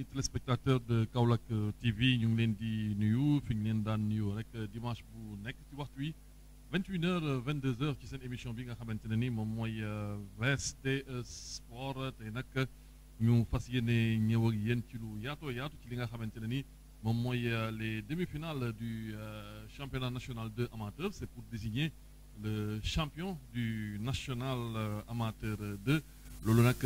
ami téléspectateurs de Kaolack TV ñu ngi leen di nuyu fi ñu leen daan nuyu rek dimanche bu nekk ci waxtu wi 21h 22h ci seen émission bi nga xamante ne ni moom mooy VST Sport tey nag ñu fas yéene ñëw ak yéen ci lu yaatoo yaatu ci li nga xamante ne ni moom mooy les demi-finales du championnat national 2 amateur. C'est pour désigner le champion du national amateur 2 loolu nag.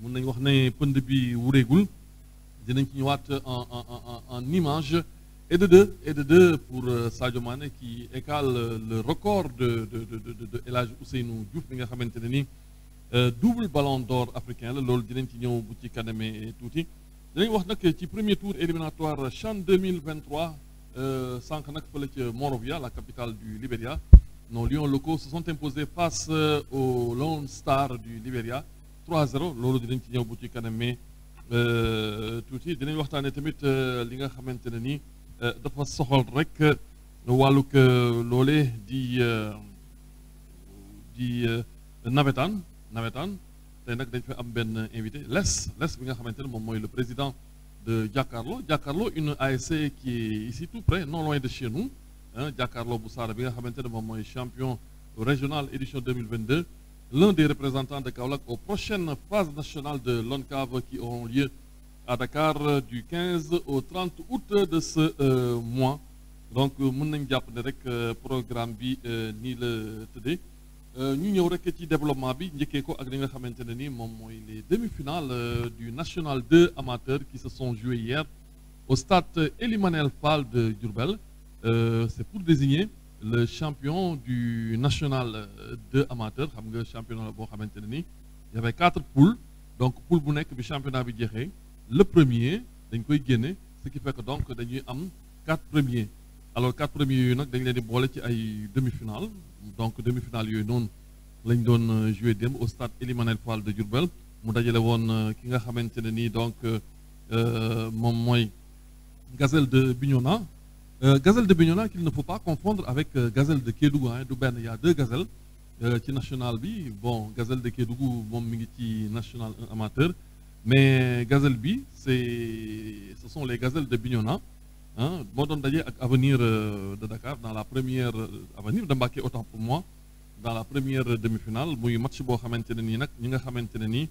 mun nañu wax ne pënd bi wureegul dinañ ci ñëwaat en image et de deux pour Sadio Mané qui égale le record de El Hadji Ousseynou Diouf bi nga xamante ne ni double ballon d'or africain la loolu dinañ ci ñëw bu ci kanamee tuuti. dinañ wax nag ci premier tour éliminatoire CHAN 2023 sànq nag fële ca Monrovia, la capitale du Libéria. Nos lions locaux se sont imposés face aux Lone Stars du Libéria 3-0 loolu dinañ ci ñëw bu ci kanamee tuuti dinañ waxtaanee tamit li nga xamante ne ni dafa soxal rek wàllug loole di nawetaan tey nag dañ fa am benn invité les bi nga xamante ne moom mooy le président de Jakaarlo une ASC qui est ici tout près non loin de chez nous Jakaarlo bu Saara bi nga xamante ne moom mooy champion régional édition 2022. L'un des représentants de Kaolack aux prochaines phases nationales de l'ONCAV qui auront lieu à Dakar du 15 au 30 août de ce mois. Donc mën nañ jàpp ne rek programme bi nii la tëddee ñu ñëw rek ci développement bi njëkkee ko ak li nga xamante ne ni moom mooy les demi-finales du national 2 amateur qui se sont jouées hier au stade Ely Manel Fall de Diourbel. C'est pour désigner le champion du national 2 amateur xam nga championnat boo xamante ne ni y avait 4 poules donc poule bu nekk bi championnat bi jeexee le premier dañ koy génne ce qui fait que donc dañuy am 4 premiers alors 4 premiers yooyu nag dañ leen di boole ci ay demi-finale donc demi-finale yooyu noonu lañ doon joué démb au stade Ely Manel Fall de Diourbel mu dajale woon ki nga xamante ne nii donc moom mooy Gazelle de Bignona. Gazelle de Bignona qu'il ne faut pas confondre avec Gazelle de Kédougou du benn il y a 2 gazelles ci national bi bon Gazelle de Kédougou moom mi ngi ci national 1 amateur mais Gazelle bi ce sont les gazelles de Bignona moo doon daje ak Avenir de Dakar dans la première Avenir de Mbacké autant pour moi dans la première demi-finale muy match boo xamante ne nii nag ñi nga xamante ne nii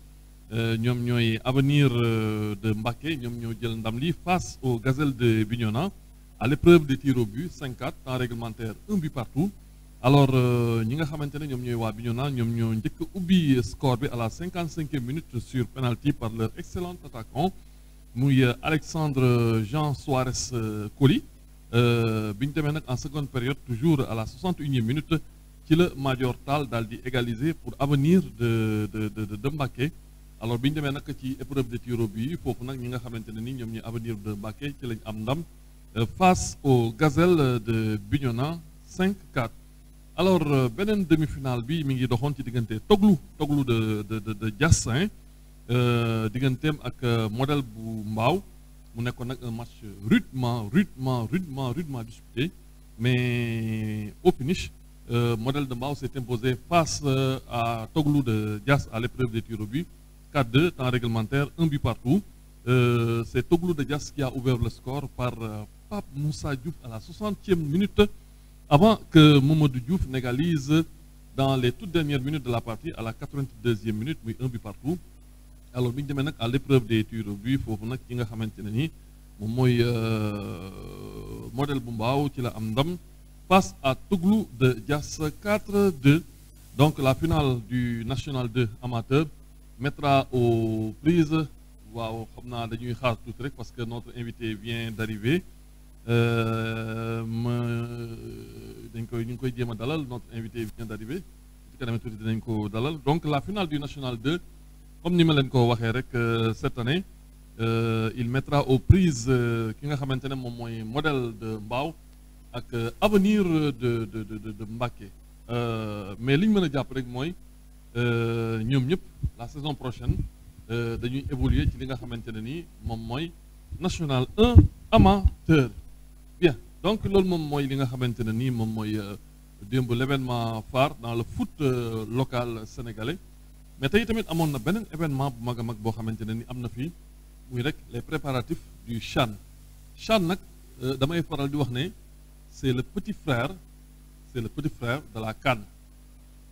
ñoom ñooy Avenir de Mbacké ñoom ñoo jël ndam li face aux gazelles de Bignona. À l'épreuve des tirs au but 5-4 temps réglementaire 1 but partout alors ñi nga xamante ne ñoom ñooy waa Bignona ñoom ñoo njëkk ubbi score bi à la 55e minute sur penalty par leur excellent attaquant muy Alexandre Jean Suarez Coly bi ñu demee nag en seconde période toujours à la 61e minute ci la Madior Tall daal di égaliser pour Avenir de Mbacké alors bi ñu demee nag ci épreuve des tirs au but foofu nag ñi nga xamante ne ni ñoom ñooy Avenir de Mbacké ci lañ am ndam face aux gazelles de Bignona 5-4 alors beneen demi-finale bi mi ngi doxoon ci diggante Toglu de Diass digganteem ak modèle bu Mbao mu nekkoon nag un match rudement disputé mais au finish modèle de Mbao s'est imposé face à Toglu de Diass à l'épreuve des tirs au but 4-2 temps réglementaire 1 but partout. C'est Toglu de Diass qui a ouvert le score par Pape Moussa Diouf à la 60e minute avant que Mamadou Diouf n'égalise dans les toutes dernières minutes de la partie à la 82e minute muy 1 but partout alors bi ñu demee nag à l'épreuve des tirs au but foofu nag ki nga xamante ne ni moom mooy modèle bu mbaaw ci la am ndam face à Touglou de Diass 4-2. Donc la finale du National 2 amateur mettra aux prises waaw xam naa dañuy xaar tuuti rek parce que notre invité vient d'arriver ñu ngi koy jéem a dalal notre invité vient d'arriver ci kanam tuuti dinañ ko dalal. Donc la finale du National 2 comme ni ma leen ko waxee rek cette année il mettra aux prises ki nga xamante ne moom mooy modèle de Mbao ak avenir de Mbacké. Mais li ñu mën a jàpp rek mooy ñoom ñëpp la saison prochaine dañuy évoluer ci li nga xamante ne nii moom mooy National 1 amateur. Bien donc loolu moom mooy li nga xamante ne nii moom mooy démb l'événement phare dans le foot local sénégalais. Mais tey tamit amoon na beneen événement bu mag a mag boo xamante ne ni am na fii muy rek les préparatifs du CHAN. CHAN nag damay faral di wax ne c'est le petit frère de la CAN.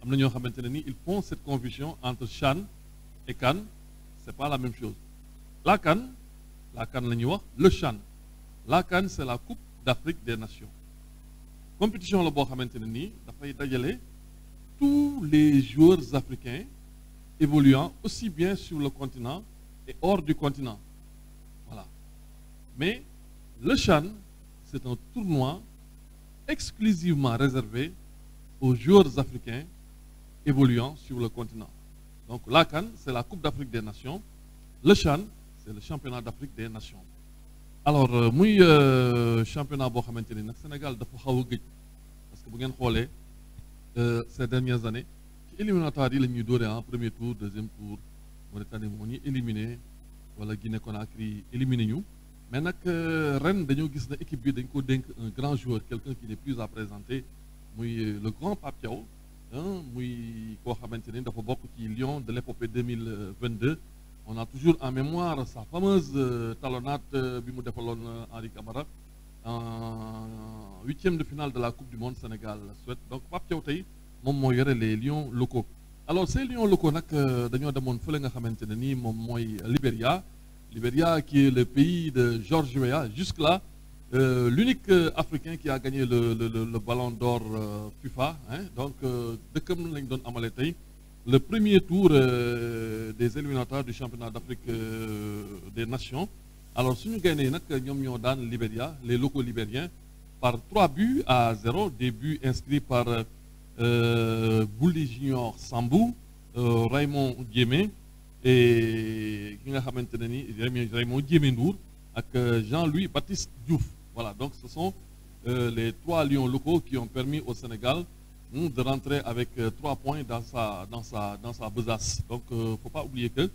am na ñoo xamante ne ni ils font cette confusion entre CHAN et CAN. C'est pas la même chose. La CAN la ñuy wax le CHAN. La CAN c'est la Coupe d'Afrique des Nations. Compétition la boo xamante ne nii dafay dajale tous les joueurs africains évoluant aussi bien sur le continent et hors du continent. Voilà. Mais le CHAN, c'est un tournoi exclusivement réservé aux joueurs africains évoluant sur le continent. Donc la CAN, c'est la Coupe d'Afrique des Nations. Le CHAN, c'est le championnat d'Afrique des Nations. Alors muy championnat boo xamante ni nag Sénégal dafa xaw a gëj parce que bu ngeen xoolee ces dernières années ci éliminatoire yi la ñuy dóoree en premier tour deuxième tour Mauritanie moo ñuy éliminé wala Guinée Conakry éliminé ñu mais nag ren dañoo gis na équipe bi dañ ko dénk un grand joueur quelqu'un qui n'est plus à présenter muy le grand Pape Thiaw muy koo xamante ni dafa bokk ci Lion de l'épopée 2022. On a toujours en mémoire sa fameuse talonnade bi mu defaloon Henri Camara en huitième de finale de la Coupe du Monde Sénégal-Suède. Donc Pape Thiaw tey moom moo yore les lions locaux. Alors ces lions locaux nag dañoo demoon fële nga xamante ne nii moom mooy Libéria qui est le pays de George Weah. Jusque-là l'unique Africain qui a gagné le ballon d'or FIFA. Donc dëkkam lañ doon amale tey. Le premier tour des éliminatoires du championnat d'Afrique des Nations. Alors suñu gaynde nag ñoom ñoo daan Libéria les locaux libériens par 3-0, des buts inscrits par Bouli Junior Sambou, Raymond Diémé et ki nga xamante ne ni Raymond Diémé Ndour ak Jean-Louis Baptiste Diouf. Voilà, donc ce sont les trois lions locaux qui ont permis au Sénégal de rentrer avec 3 points dans sa besace. Donc faut pas oublier que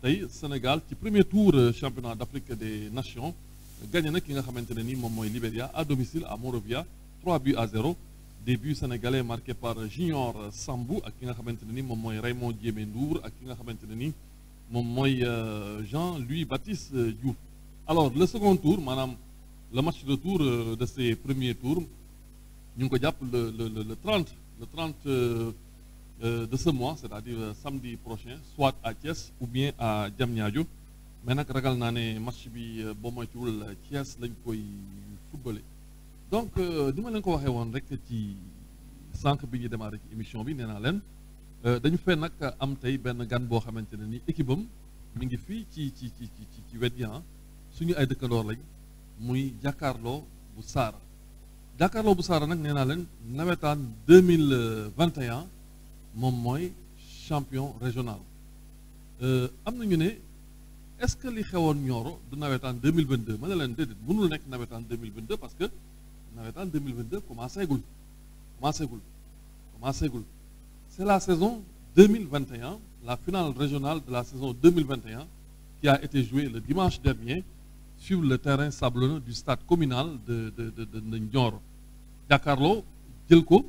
tey Sénégal ci premier tour championnat d'Afrique des Nations gagné na ki nga xamante ne ni moom mooy Libéria à domicile à Monrovia 3-0. Des buts sénégalais marqués par Junior Sambou ak ki nga xamante ne ni moom mooy Raymond Diémé Ndour ak ki nga xamante ne ni moom mooy Jean-Louis Baptiste Diouf. Alors le second tour maanaam le match de tour de ces premiers tours ñu ngi ko jàpp le 30 de ce mois, c'est-à-dire samedi prochain, soit à Thiès ou bien à Diamniadio. Mais nag ragal naa ne match bi boo moytuwul Thiès lañ koy footballé. Donc ni ma leen ko waxee woon rek ci sànq bi ñu démarré ci émission bi nee naa leen dañu fee nag am tey benn gan boo xamante ne ni équipe am mi ngi fii ci wet gi suñu ay dëkkandoor lañ muy Jakaarlo bu Saara. Jakaarlo bu Saara nag nee naa leen nawetaan 2021 moom mooy champion régional. Am nañu ne est-ce que li xewoon Nioro du nawetaan 2022 ma ne leen déedéet mënul nekk nawetaan 2022 parce que nawetaan 2022 commencé gul. C'est la saison 2021, la finale régionale de la saison 2021 qui a été jouée le dimanche dernier sur le terrain sablonneux du stade communal de Nioro. Jakaarlo jël ko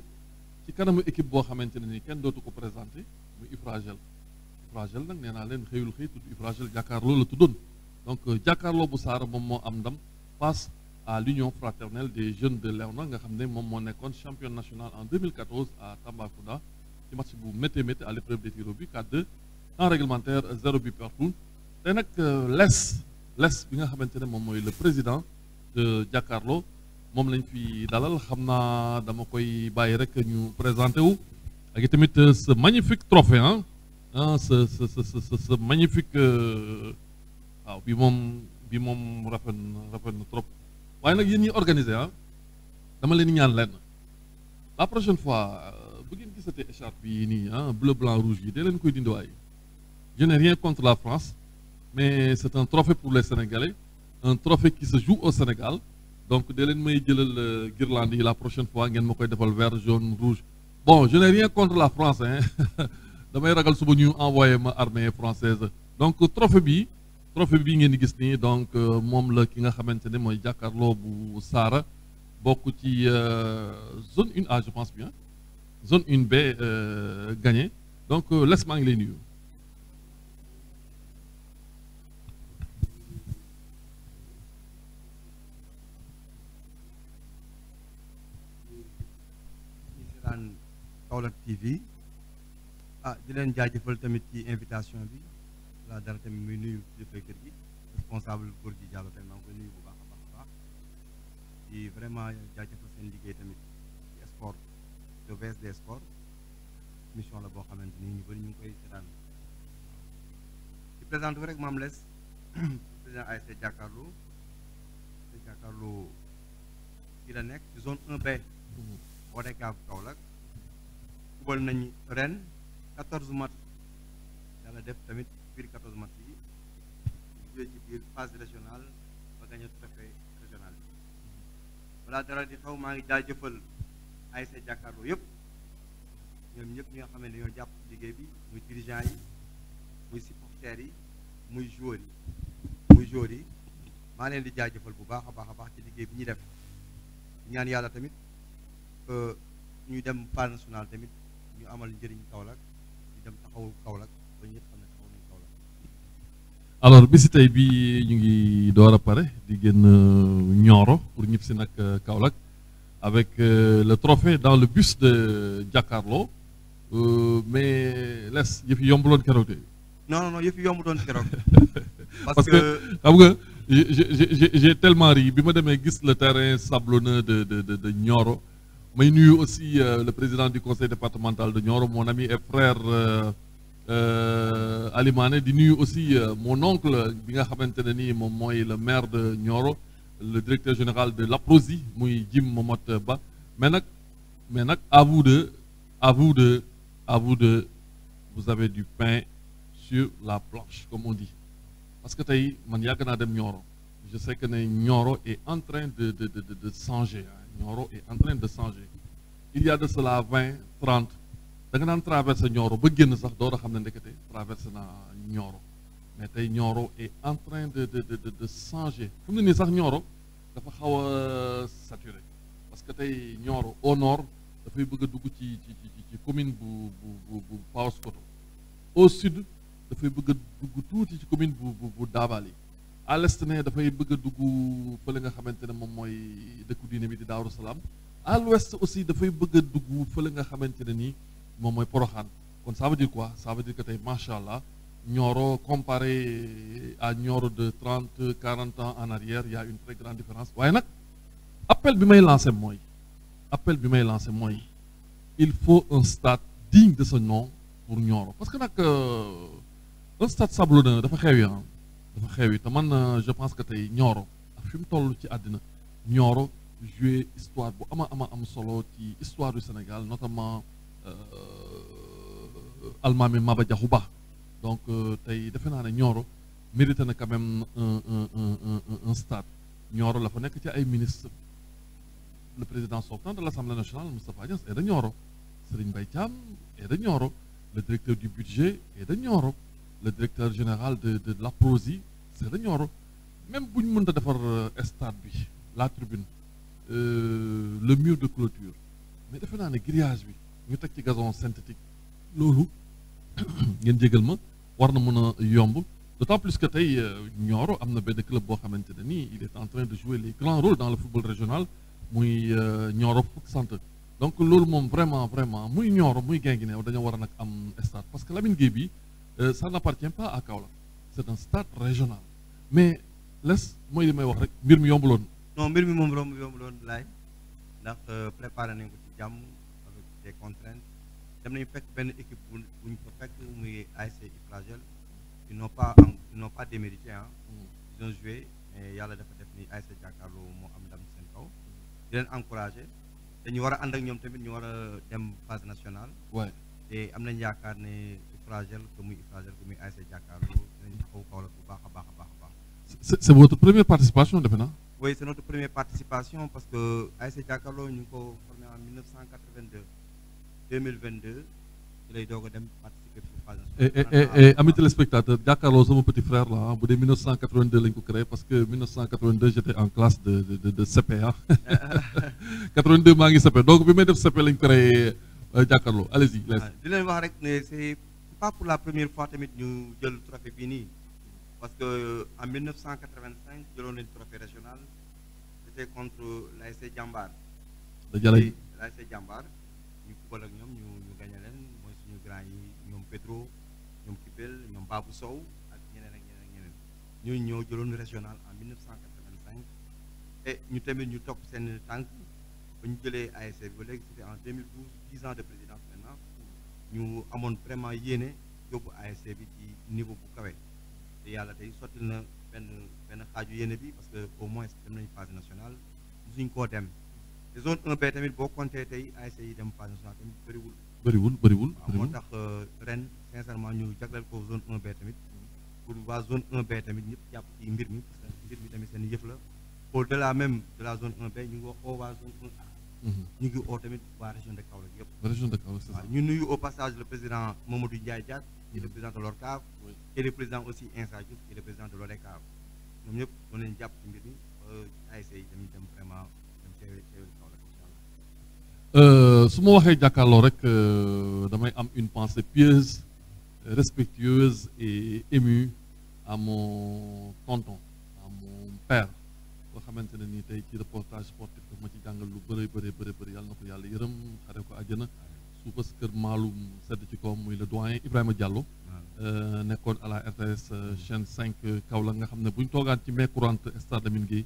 ci kanamu équipe boo xamante ne ni kenn dootu ko présenté muy Ifragel nag nee naa leen xëyul xëy tudd Ifragel Jakaarlo la tuddoon. Donc Jakaarlo bu Saara moom moo am ndam face à l'Union fraternelle des jeunes de Léona nga xam ne moom moo nekkoon champion national en 2014 à Tambacounda ci match bu métti à l'épreuve des tirs au but 4-2 temps réglementaire 0 but partout. te nag l'Est les bi nga xamante ne moom mooy le président de Jakaarlo moom lañ fi dalal xam naa dama koy bàyyi rek ñu présenté wu ak tamit ce magnifique trophée ce magnifique waaw bi moom rafet na trop waaye nag yéen ñi organisé dama leen ñaan lenn la prochaine fois bu ngeen gisatee écharpe yi nii bleu blanc rouge yi dee leen koy dindiwaay je n'ai rien contre la France mais c'est un trophée pour les Sénégalais un trophée qui se joue au Sénégal donc dee leen may jëlal guirlande yi la prochaine fois ngeen ma koy defal vert jaune rouge bon je n'ai rien contre la France damay ragal suba ñu envoyé ma armée française donc trophée bi ngeen di gis nii donc moom la ki nga xamante ne mooy Jakaarlo bu Saara bokk ci zone 1A je pense bien zone 1B gagné donc les maa ngi lay nuyu. Kaolack TV di leen jaajëfal tamit ci invitation bi la dara tamit muy nuyu kilifa kër gi responsable góor gi Diallo tamit maa ngi koy nuyu bu baax a baax di vraiment jaajëfal seen liggéey tamit ci sport de VSD sport mission la boo xamante ni ñu bëri ñu ngi koy seetaan di présenté rek Mame Less président ASC Jakaarlo ci la nekk ci zone 1B ODCAV Kaolack fubal nañu ren 14 match yàlla def tamit biir 14 match yi joué ci biir phase régionale ba gagné trophée régional bi balaa dara di xaw maa ngi jaajëfal ASC Jakaarlo yëpp ñoom ñëpp ñi nga xam ne dañoo jàpp ci liggéey bi muy dirigeants yi muy supporters yi muy joueurs yi maa leen di jaajëfal bu baax a baax ci liggéey bi ñuy def ñaan yàlla tamit ñuy dem phase nationale tamit ñu amal njëriñ Kaolack ñu dem taxawu Kaolack ba ñëpp xam ne taxaw nañu Kaolack. alors bisi tey bi ñu ngi door a pare di génn Nioro pour ñëpp si nag Kaolack avec le trophée dans le bus de Jakaarlo mais les yëf yi yombuloon keroog de. non yëf yi yombuloon keroog. parce que xam nga j'ai tellement ri bi ma demee gis le terrain sablonneux de Nioro. may nuyu aussi le président du conseil départemental de Nioro mon ami et frère Ali Mané di nuyu aussi mon oncle bi nga xamante ne nii moom mooy le maire de Nioro le directeur général de l'APROSI muy Jim Momot Ba mais nag à vous deux vous avez du pain sur la planche comme on dit parce que tey man yàgg naa dem Nioro je sais que ne Nioro est en train de changer Nioro est en train de changer il y a de cela 20 30 da nga daan traversé Nioro ba génn sax door a xam ne ndekete traversé na Nioro mais tey Nioro est en train de changer fu mu ne nii sax Nioro dafa xaw a saturé parce que tey Nioro au nord dafay bëgg a dugg ci commune bu Paoskoto au sud dafay bëgg a dugg tuuti ci commune bu Dabali à l'est ne dafay bëgg a dugg fële nga xamante ne moom mooy dëkku diine bi di Daaru Salaam à l'ouest aussi dafay bëgg a dugg fële nga xamante ne nii moom mooy Porokhane kon ça veut dire quoi ça veut dire que tey macha allah Nioro comparé à Nioro de 30 40 ans en arrière il y a une très grande différence waaye nag appel bi may lancé mooy il faut un stade digne de ce nom pour Nioro parce que nag un stade sablonneux dafa xew yi te man je pense que tey Nioro ak fi mu toll ci àddina Nioro joué histoire bu am solo ci histoire du Sénégal notamment almaami Maba Diakhou Ba donc tey defe naa ne Nioro mérité na quand même un stade Nioro la fa nekk ci ay ministre le président sortant de l'Assemblée nationale Moustapha Niasse est de Nioro Serigne Mbaye Thiam est de Nioro le directeur du budget est de Nioro le directeur général de l'APROSI c'est de Nioro même bu ñu mënta defar stade bi la tribune le mur de clôture mais defe naa ne grillage bi ñu teg ci gazon synthétique loolu ngeen jégal ma war na mën a yomb d'autant plus que tey Nioro am na benn club boo xamante ne nii il est en train de jouer les grands rôles dans le football régional muy Nioro Foot Centre donc loolu moom vraiment muy Nioro muy Guinguinéo dañoo war a nag am stade parce que Lamine Gueye bi ça n'appartient pas à Kaolack c'est un stade régional mais les mooy li may wax rek mbir mi yombuloon. non mbir mi moom yombuloon laay ndax préparé nañ ko ci jàmm avec des contraintes dem nañu fekk benn équipe buñ ko fekk muy ASC Ifragel ils n'ont pas démérité ah. Ils ont joué mais yàlla dafa def ni ASC Jàkkaarloo moo am ndam seen kaw di leen encouragé dañu war a ànd ak ñoom tamit ñu war a dem phase nationale. Ouais. te am nañ yaakaar ne Ifragel que muy ASC Jàkkaarloo dinañ taxaw Kaolack bu baax a baax a baax a baax. C'est votre première participation defe naa. Oui, c'est notre première participation parce que ASC Jàkkaarloo ñu ngi ko formé en 1982 2022 ci lay doog a dem participer ci phase nationale. Et amis téléspectateurs Jàkkaarloo sama petit frère là bu dee 1982 lañ ko créé parce que 1982 j'étais en classe de CP ah. 82 maa ngi CP donc bi may def CP lañ créé Jàkkaarloo allez-y. di leen wax rek ne c'est pas pour la première fois tamit ñu jël trophée bii nii. Parce qu'en 1985, jëloon nañ trophée régional, c'était contre l'ASC Jambar. L'ASC Jambar, ñu football ak ñoom ñu gagné leen mooy suñu grand yi ñoom Pedro ñoom Kibel ñoom Babou Sow ak ñeneen ak ñeneen ak ñeneen ñooñu ñoo jëloon régional en 1985 et ñu tamit ñu topp seen tànk ba ñu jëlee ASC bi ba léegi c'était en 2012 10 ans de présidence maintenant ñu amoon vraiment yéene yóbbu ASC bi ci niveau bu kawe. te yàlla tey sottil na benn xaaju yéene bi parce que au moins dem nañu phase nationale musuñ koo dem te zone 1B tamit boo compté tey ASC yi dem phase nationale tamit bëriwul. moo tax ren sincèrement ñu jagleel ko zone 1B tamit pour waa zone 1B tamit ñëpp jàpp ci mbir mi parce que mbir mi tamit seen yëf la au delà même de la zone 1B ñu ngi oo waa zone 1A. ñu ngi oo tamit waa région de Kaolack yëpp. région de Kaolack c'est ça. ñu nuyu au passage le président Mamadou Ndiaye Diack qui est le président de l'ORCAV et le président aussi Insa Diouf qui est le président de l'ODCAV ñoom ñëpp doon nañu jàpp ci mbir mi ASC yi tamit dem vraiment dem teewee Kaolack incha allah. su ma waxee Jàkkaarloo rek damay am une pensée pieuse respectueuse et émue à mon tonton à mon père boo xamante ne nii tey ci reportage sportif daf ma ci jàngal lu bëri yàlla na ko yàlla yërëm xare ko àjjana suufa si kër Maalum sedd ci kawam muy le doyen Ibrahima Diallo nekkoon à la RTS chaîne 5 Kaolack nga xam ne bu ñu toogaan ci main courante stade Lamine Gueye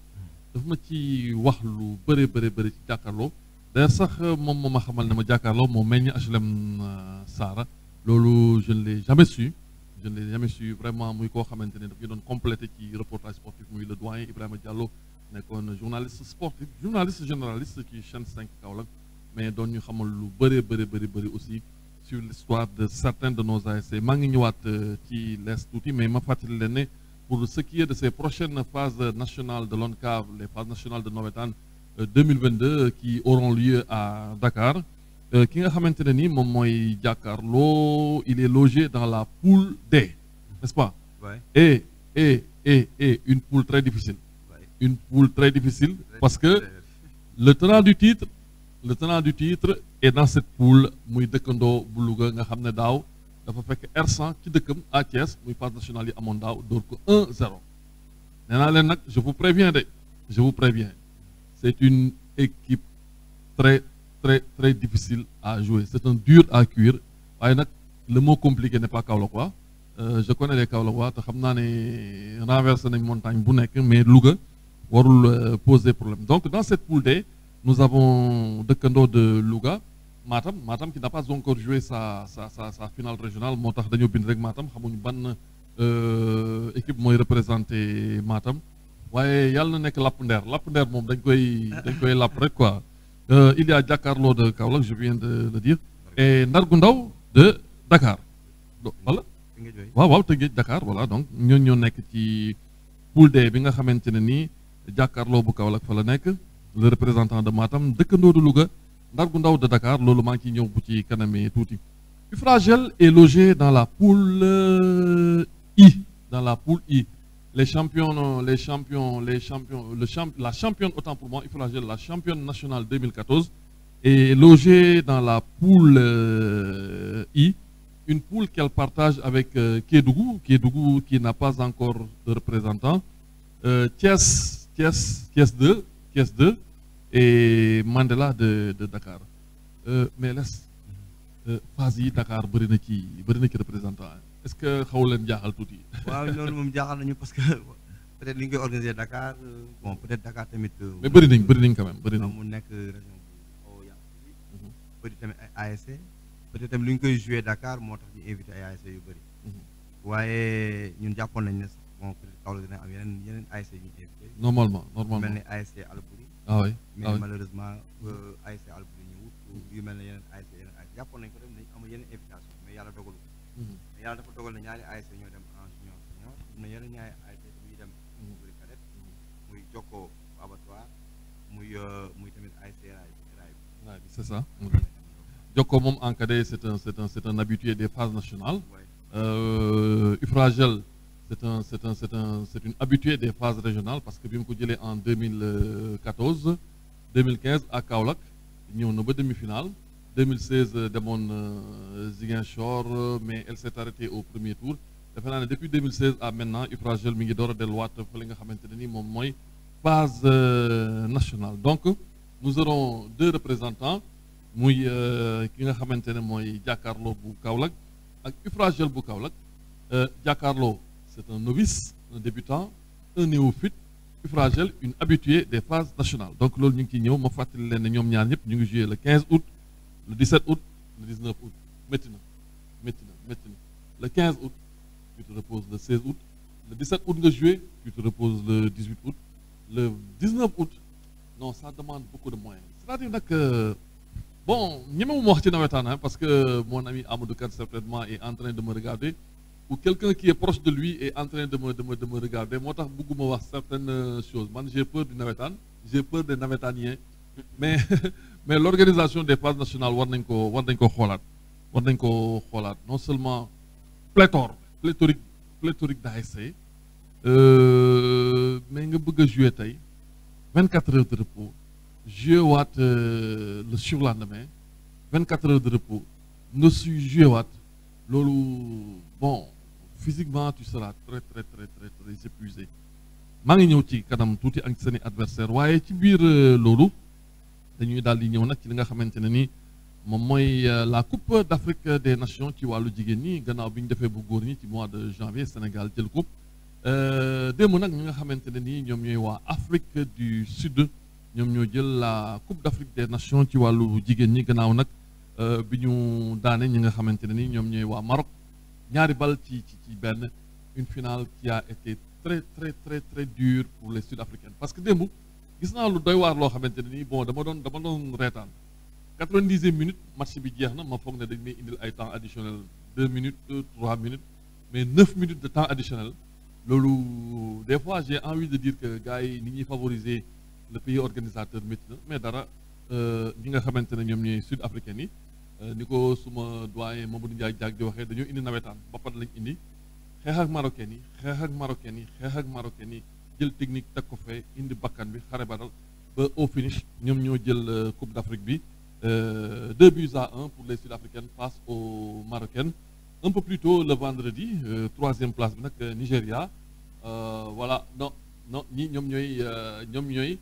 dafa ma ci wax lu bëri ci Jàkkaarloo d'ailleurs sax moom moo ma xamal ne ma Jàkkaarloo moo meññ HLM Saara loolu je ne l'ai jamais su vraiment muy koo xamante ne daf ñu doon complété ci reportage sportif muy le doyen Ibrahima Diallo nekkoon journaliste sportif journaliste généraliste ci chaîne 5 Kaolack mais doon ñu xamal lu bëri aussi sur l'histoire de certains de nos ASC maa ngi ñëwaat ci lees tuuti mais ma fàttali leen ne pour ce qui est de ces prochaines phases nationales de l'ONCAV les phases nationales de navétane 2022 qui auront lieu à Dakar ki nga xamante ne ni moom mooy Jàkkaarloo il est logé dans la poule D n'est-ce pas? Ouais. Et une poule très difficile. Ouais. Une poule très difficile parce que le tenant du titre est dans cette poule muy dëkkandoo bu Louga nga xam ne daaw dafa fekk R100 ci dëkkam à Thiès muy phase nationale yi amoon daaw door ko 1-0 nee naa leen nag je vous préviens c'est une équipe très difficile à jouer c'est un dur à cuire waaye nag le mot compliqué n'est pas Kaolackois je connais les Kaolackois te xam naa ne renversé nañ montagne bu nekk mais Louga warul poser problème donc dans cette poule D nous avons dëkkandoo de Louga Matam qui n'a pas encore joué sa finale régionale moo tax dañoo bind rek Matam xamuñu ban équipe mooy représenté Matam waaye yàlla na nekk Lapp Ndeer moom dañ koy lapp rek quoi il y a Jàkkaarloo de Kaolack je viens de le dire et Ndargu Ndaw de Dakar voilà waaw Tëngéej Dakar voilà donc ñoo nekk ci poule D bi nga xamante ne nii Jàkkaarloo bu Kaolack fa la nekk le représentant de Matam dëkkandoo de Louga Ndargu Ndaw de Dakar loolu maa ngi ciy ñëw bu ci kanamee tuuti Ifragel est logé dans la poule I la championne autant pour moi Ifragel la championne nationale 2014 est logée dans la poule I une poule qu'elle partage avec Kédougou qui n'a pas encore de représentant Thiès 2 et Mandela de Dakar mais phase yi Dakar bëri na ci représentant est-ce que xaw leen jaaxal tuuti. waaw loolu moom jaaxal nañu parce que peut-être li ñu koy organiser Dakar bon peut-être Dakar tamit. mais bëri nañ quand même bëri nañ. mu nekk région bu xaw a yaatu. bëri tamit ay ASC. peut-être tamit li ñu koy jouer Dakar moo tax ñu invité ay ASC yu bëri. waaye ñun jàppoon nañ ne sax bon peut-être Kaolack dina am yeneen ASC yu ñu invité. normalement mel ni ASC Albouri. ah oui mais malheureusement ASC Albouri ñëwut. yu mel ne yeneen ASC jàppoon nañ ko dem nañ am yeneen invitation mais yàlla dogalu ko. mais yàlla dafa dogal na ñaari ASC ñoo dem en junior senior am na yeneen ñaari ASC yu dem catégorie cadet muy Jokko abattoir muy tamit ASC Raay bi c'est ça. Jokko moom en cadet c'est un habitué des phases nationales. Ifragel c'est une habituée des phases régionales parce que bi mu ko jëlee en 2014 2015 à Kaolack ñëw na ba demi-finale 2016 demoon Ziguinchor mais elle s'est arrêtée au premier tour defe naa ne depuis 2016 à maintenant Ifragel mi ngi door a delluwaat fa li nga xamante ne ni moom mooy phase nationale donc nous aurons 2 représentants muy ki nga xamante ne mooy Jàkkaarloo bu Kaolack ak Ifragel bu Kaolack Jàkkaarloo c'est un novice un débutant un néophyte Ifragel une habituée des phases nationales donc loolu ñu ngi ciy ñëw ma fàttali leen ne ñoom ñaar ñëpp ñu ngi joué le 15 août le 17 août le 19 août métti na le 15 août tu te reposes le 16 août le 17 août nga joué tu te reposes le 18 août le 19 août non ça demande beaucoup de moyens c'est-à-dire nag bon ñemewuma wax ci nawetaan parce que mon ami Amadou Kane certainement est en train de me regarder ou quelqu'un qui est proche de lui est en train de me regarder moo tax bëgguma wax certaines choses man j'ai peur du nawetaan j'ai peur des nawetaaniens mais mais l'organisation des phases nationales war nañ ko xoolaat non seulement pléthorique d'ASC mais nga bëgg a jouer tey 24 heures de repos jouer waat le surlendemain 24 heures de repos nga suy jouer waat loolu bon physiquement tu seras très épuisé maa ngi ñëw ci kanam tuuti ak seeni adversaire waaye ci biir loolu dañuy daal di ñëw nag ci li nga xamante ne ni moom mooy la coupe d'Afrique des nations ci wàllu jigéen ñi gannaaw bi ñu defee bu góor ñi ci mois de janvier Sénégal jël coupe démb nag ñi nga xamante ne ni ñoom ñooy waa Afrique du Sud ñoom ñoo jël la coupe d'Afrique des nations ci wàllu jigéen ñi gannaaw nag bi ñu daane ñi nga xamante ne ni ñoom ñooy waa Maroc ñaari bal ci benn une finale qui a été très dure pour les Sud-Africaines parce que démb gis naa lu doy waar loo xamante ne ni bon dama doon reetaan 90e minute match bi jeex na ma foog ne dañ may indil ay temps additionnel 2 minutes 3 minutes mais 9 minutes de temps additionnel loolu des fois j'ai envie de dire que gars yi ni ñuy favoriser le pays organisateur métti na mais dara ñi nga xamante ne ñoom ñooy Sud-Africains yi ni ko suma doyen Mamadou Ndiaye Diack di waxee dañoo indi nawetaan ba pare lañ indi xeex ak marocain yi jël technique teg ko fee indi bakkan bi xare badal ba au finish ñoom ñoo jël Coupe d'Afrique bi 2-1 pour les Sud-Africaines face aux Marocaines un peu plus tôt le vendredi 3e place bi nag Nigéria voilà non ñi ñoom ñooy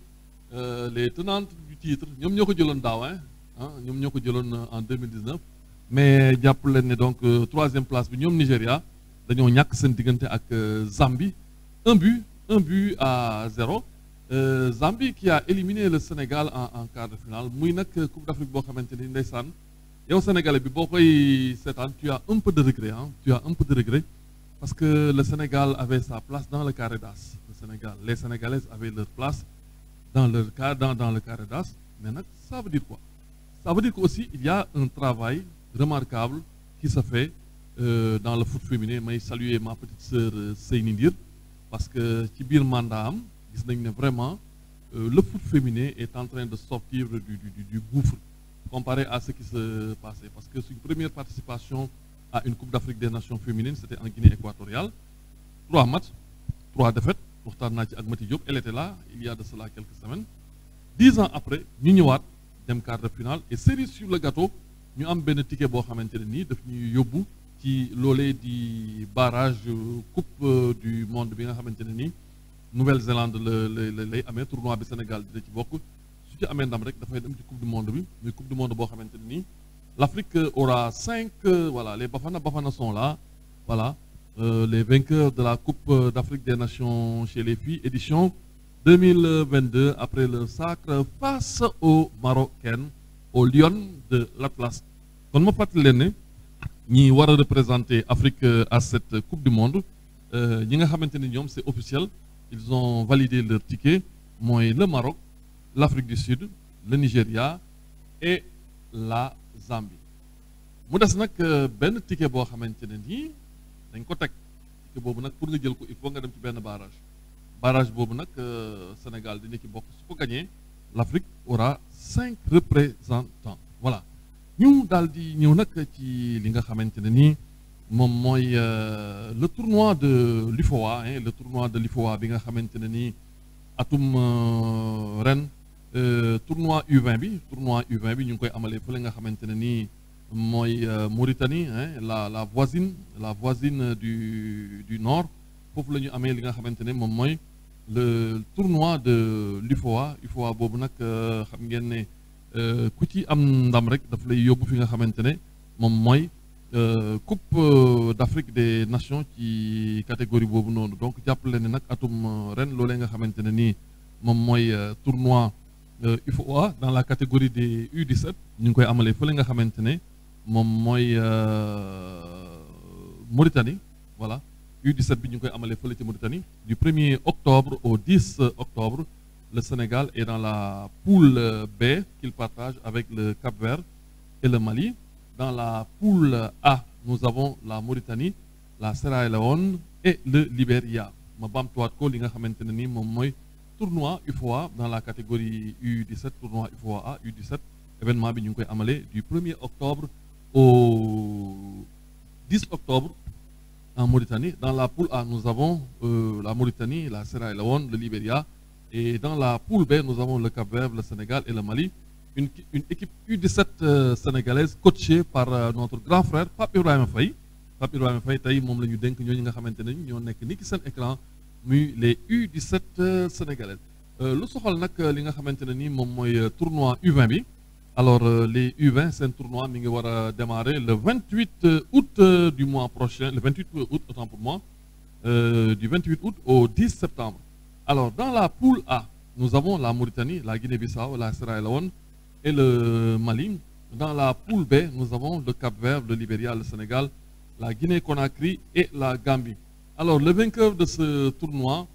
les tenantes du titre ñoom ñoo ko jëloon daaw ñoom ñoo ko jëloon en 2019 mais jàpp leen ne donc 3e place bi ñoom Nigéria dañoo ñàkk seen diggante ak Zambie un but à 0 Zambie qui a éliminé le Sénégal en quart de finale muy nag Coupe d'Afrique boo xamante ni ndeysaan yow Sénégalais bi boo koy seetaan tu as un peu de regret parce que le Sénégal avait sa place dans le carré d'as les Sénégalaises avaient leur place dans le carré d'as mais nag ça veut dire quoi ça veut dire que aussi il y a un travail remarquable qui se fait dans le foot féminin may saluer ma petite sœur Seyni Ndir parce que ci biir mandat am gis nañ ne vraiment le foot féminin est en train de sortir du gouffre comparé à ce qui se passait parce que c'est une première participation à une Coupe d'Afrique des Nations féminines c'était en Guinée équatoriale 3 matchs 3 défaites waxtaan naa ci ak Mati Diop elle était là il y a de cela quelques semaines 10 ans après ñu ñëwaat dem quart de finale et cerise sur le gâteau ñu am benn ticket boo xamante ne nii daf ñuy yóbbu ci loolee di barrage coupe du monde bi nga xamante ne nii Nouvelle-Zélande lay amee tournoi bi Sénégal dina ci bokk su ci amee ndam rek dafay dem ci coupe du monde bi muy coupe du monde boo xamante ne nii l'Afrique aura 5 voilà les Bafana sont là voilà les vainqueurs de la Coupe d'Afrique des Nations chez les filles, édition 2022, après le sacre face aux Marocaines, aux Lions de l'Atlas. Kon ma fàttali leen ne ñi war a représenter Afrique à cette Coupe du Monde ñi nga xamante ni ñoom c'est officiel, ils ont validé leur ticket, mooy le Maroc, l'Afrique du Sud, le Nigeria et la Zambie. mu des nag benn ticket boo xamante ne nii dañ ko teg ticket boobu nag pour nga jël ko il faut nga dem ci benn barrage boobu nag Sénégal dina ci bokk su ko gagné l'Afrique aura 5 représentants. Voilà ñu daal di ñëw nag ci li nga xamante ne nii moom mooy le tournoi de l'UFOA, le tournoi de l'UFOA bi nga xamante ne nii atum ren tournoi U20 bi ñu ngi koy amalee fële nga xamante ne nii mooy Mauritanie, la voisine du nord. Foofu la ñu amee li nga xamante ne moom mooy le tournoi de l'UFOA boobu nag xam ngeen ne ku ci am ndam rek daf lay yóbbu fi nga xamante ne moom mooy Coupe d'Afrique des Nations ci catégorie boobu noonu. Donc jàppale ne nag atum ren loolee nga xamante ne nii moom mooy tournoi UFOA dans la catégorie des U17 ñu ngi koy amalee fële nga xamante ne moom mooy Mauritanie. Voilà, U17 bi ñu ngi koy amalee fële ci Mauritanie du 1er octobre au 10 octobre. Le Sénégal est dans la poule B qu'il partage avec le Cap-Vert et le Mali. Dans la poule A, nous avons la Mauritanie, la Sierra Leone et le Libéria. Ma bamtuwaat ko li nga xamante ne ni moom mooy tournoi UFOA dans la catégorie U17, tournoi UFOA A U17. Événement bi ñu ngi koy amalee du 1er octobre au 10 octobre en Mauritanie. Dans la poule A, nous avons la Mauritanie, la Sierra Leone, le Libéria. Et dans la poule B, nous avons le Cap-Vert, le Sénégal et le Mali. Une équipe U17 sénégalaise coachée par notre grand frère Pape Ibrahima Faye. Pape Ibrahima Faye tey moom la ñu dénk ñooñu nga xamante ne ñoo nekk ni ki seen écran muy les U17 sénégalaises. Lu soxal nag li nga xamante ne ni moom mooy tournoi U20 bi. Alors les U20 seen tournoi mi ngi war a démarrer le 28 août du mois prochain, le 28 août autant pour moi, du 28 août au 10 septembre. Alors dans la poule A, nous avons la Mauritanie, la Guinée-Bissau, la Sierra Leone et le Mali. Dans la poule B, nous avons le Cap-Vert, le Libéria, le Sénégal, la Guinée-Conakry et la Gambie. Alors le vainqueur de ce tournoi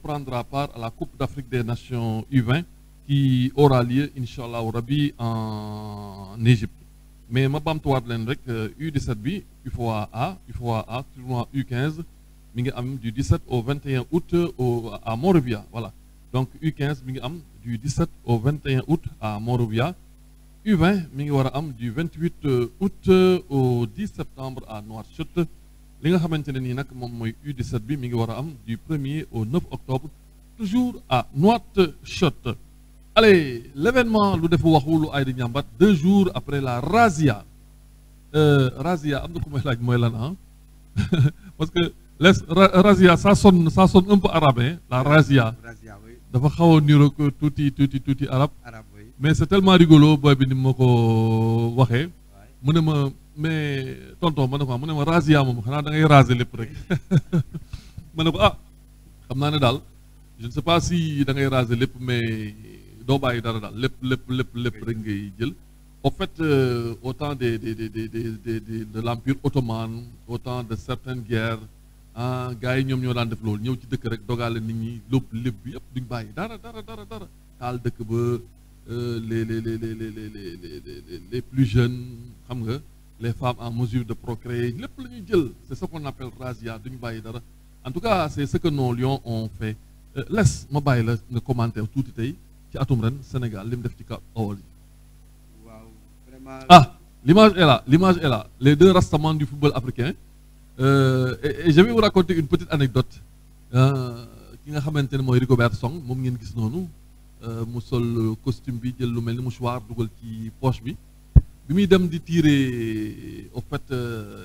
prendra part à la Coupe d'Afrique des Nations U20 qui aura lieu, Inch'Allah Rabbi, en Égypte. Mais ma bamtuwaat leen rek U17 bi, UFOA A, tournoi U15, mi ngi am du 17 au 21 août à Monrovia. Voilà. Donc U15 mi ngi am du 17 au 21 août à Monrovia. U20 mi ngi war a am du 28 août au 10 septembre à Nouakchott. Li nga xamante ne nii nag moom mooy U17 bi mi ngi war a am du 1er au 9 octobre toujours à Nouakchott. Allez, l'événement lu def waxu lu ay di ñambat 2 jours après la razzia. Razzia am na ku may laaj mooy lan ah parce que razzia ça sonne un peu arabe, hein? La razzia dafa xaw a niiroo ko tuuti arabe. Mais c'est tellement rigolo booy bi ni ma ko waxee mu ne ma mais tonton ma ne ko mu ne ma razzia moom xanaa da ngay raser lépp rek ma ne ko ah xam naa ne daal je ne sais pas si da ngay raser lépp mais doo bàyyi dara daal lépp rek ngay jël. Au fait au temps de l'Empire ottoman, au temps de certaines guerres gars yi ñoom ñoo daan def loolu ñëw ci dëkk rek dogaale nit ñi lépp bi yëpp duñ bàyyi dara taal dëkk ba les plus jeunes xam nga les femmes en mesure de procréer lépp la ñuy jël. C'est ce qu'on appelle razzia, duñ bàyyi dara. En tout cas c'est ce que nos lions ont fait. Laisse ma bàyyi la nga commenter tuuti tey ci atum ren Sénégal li mu def ci kaw awal yi. Ah, l'image est là, les 2 rastamans du football africain. Et je vais vous raconter une petite anecdote. Ki nga xamante ne mooy Rigobert Song moom ngeen gis noonu mu sol costume bi jël lu mel ni mouchoir dugal ci poche bi muy dem di tirer au fait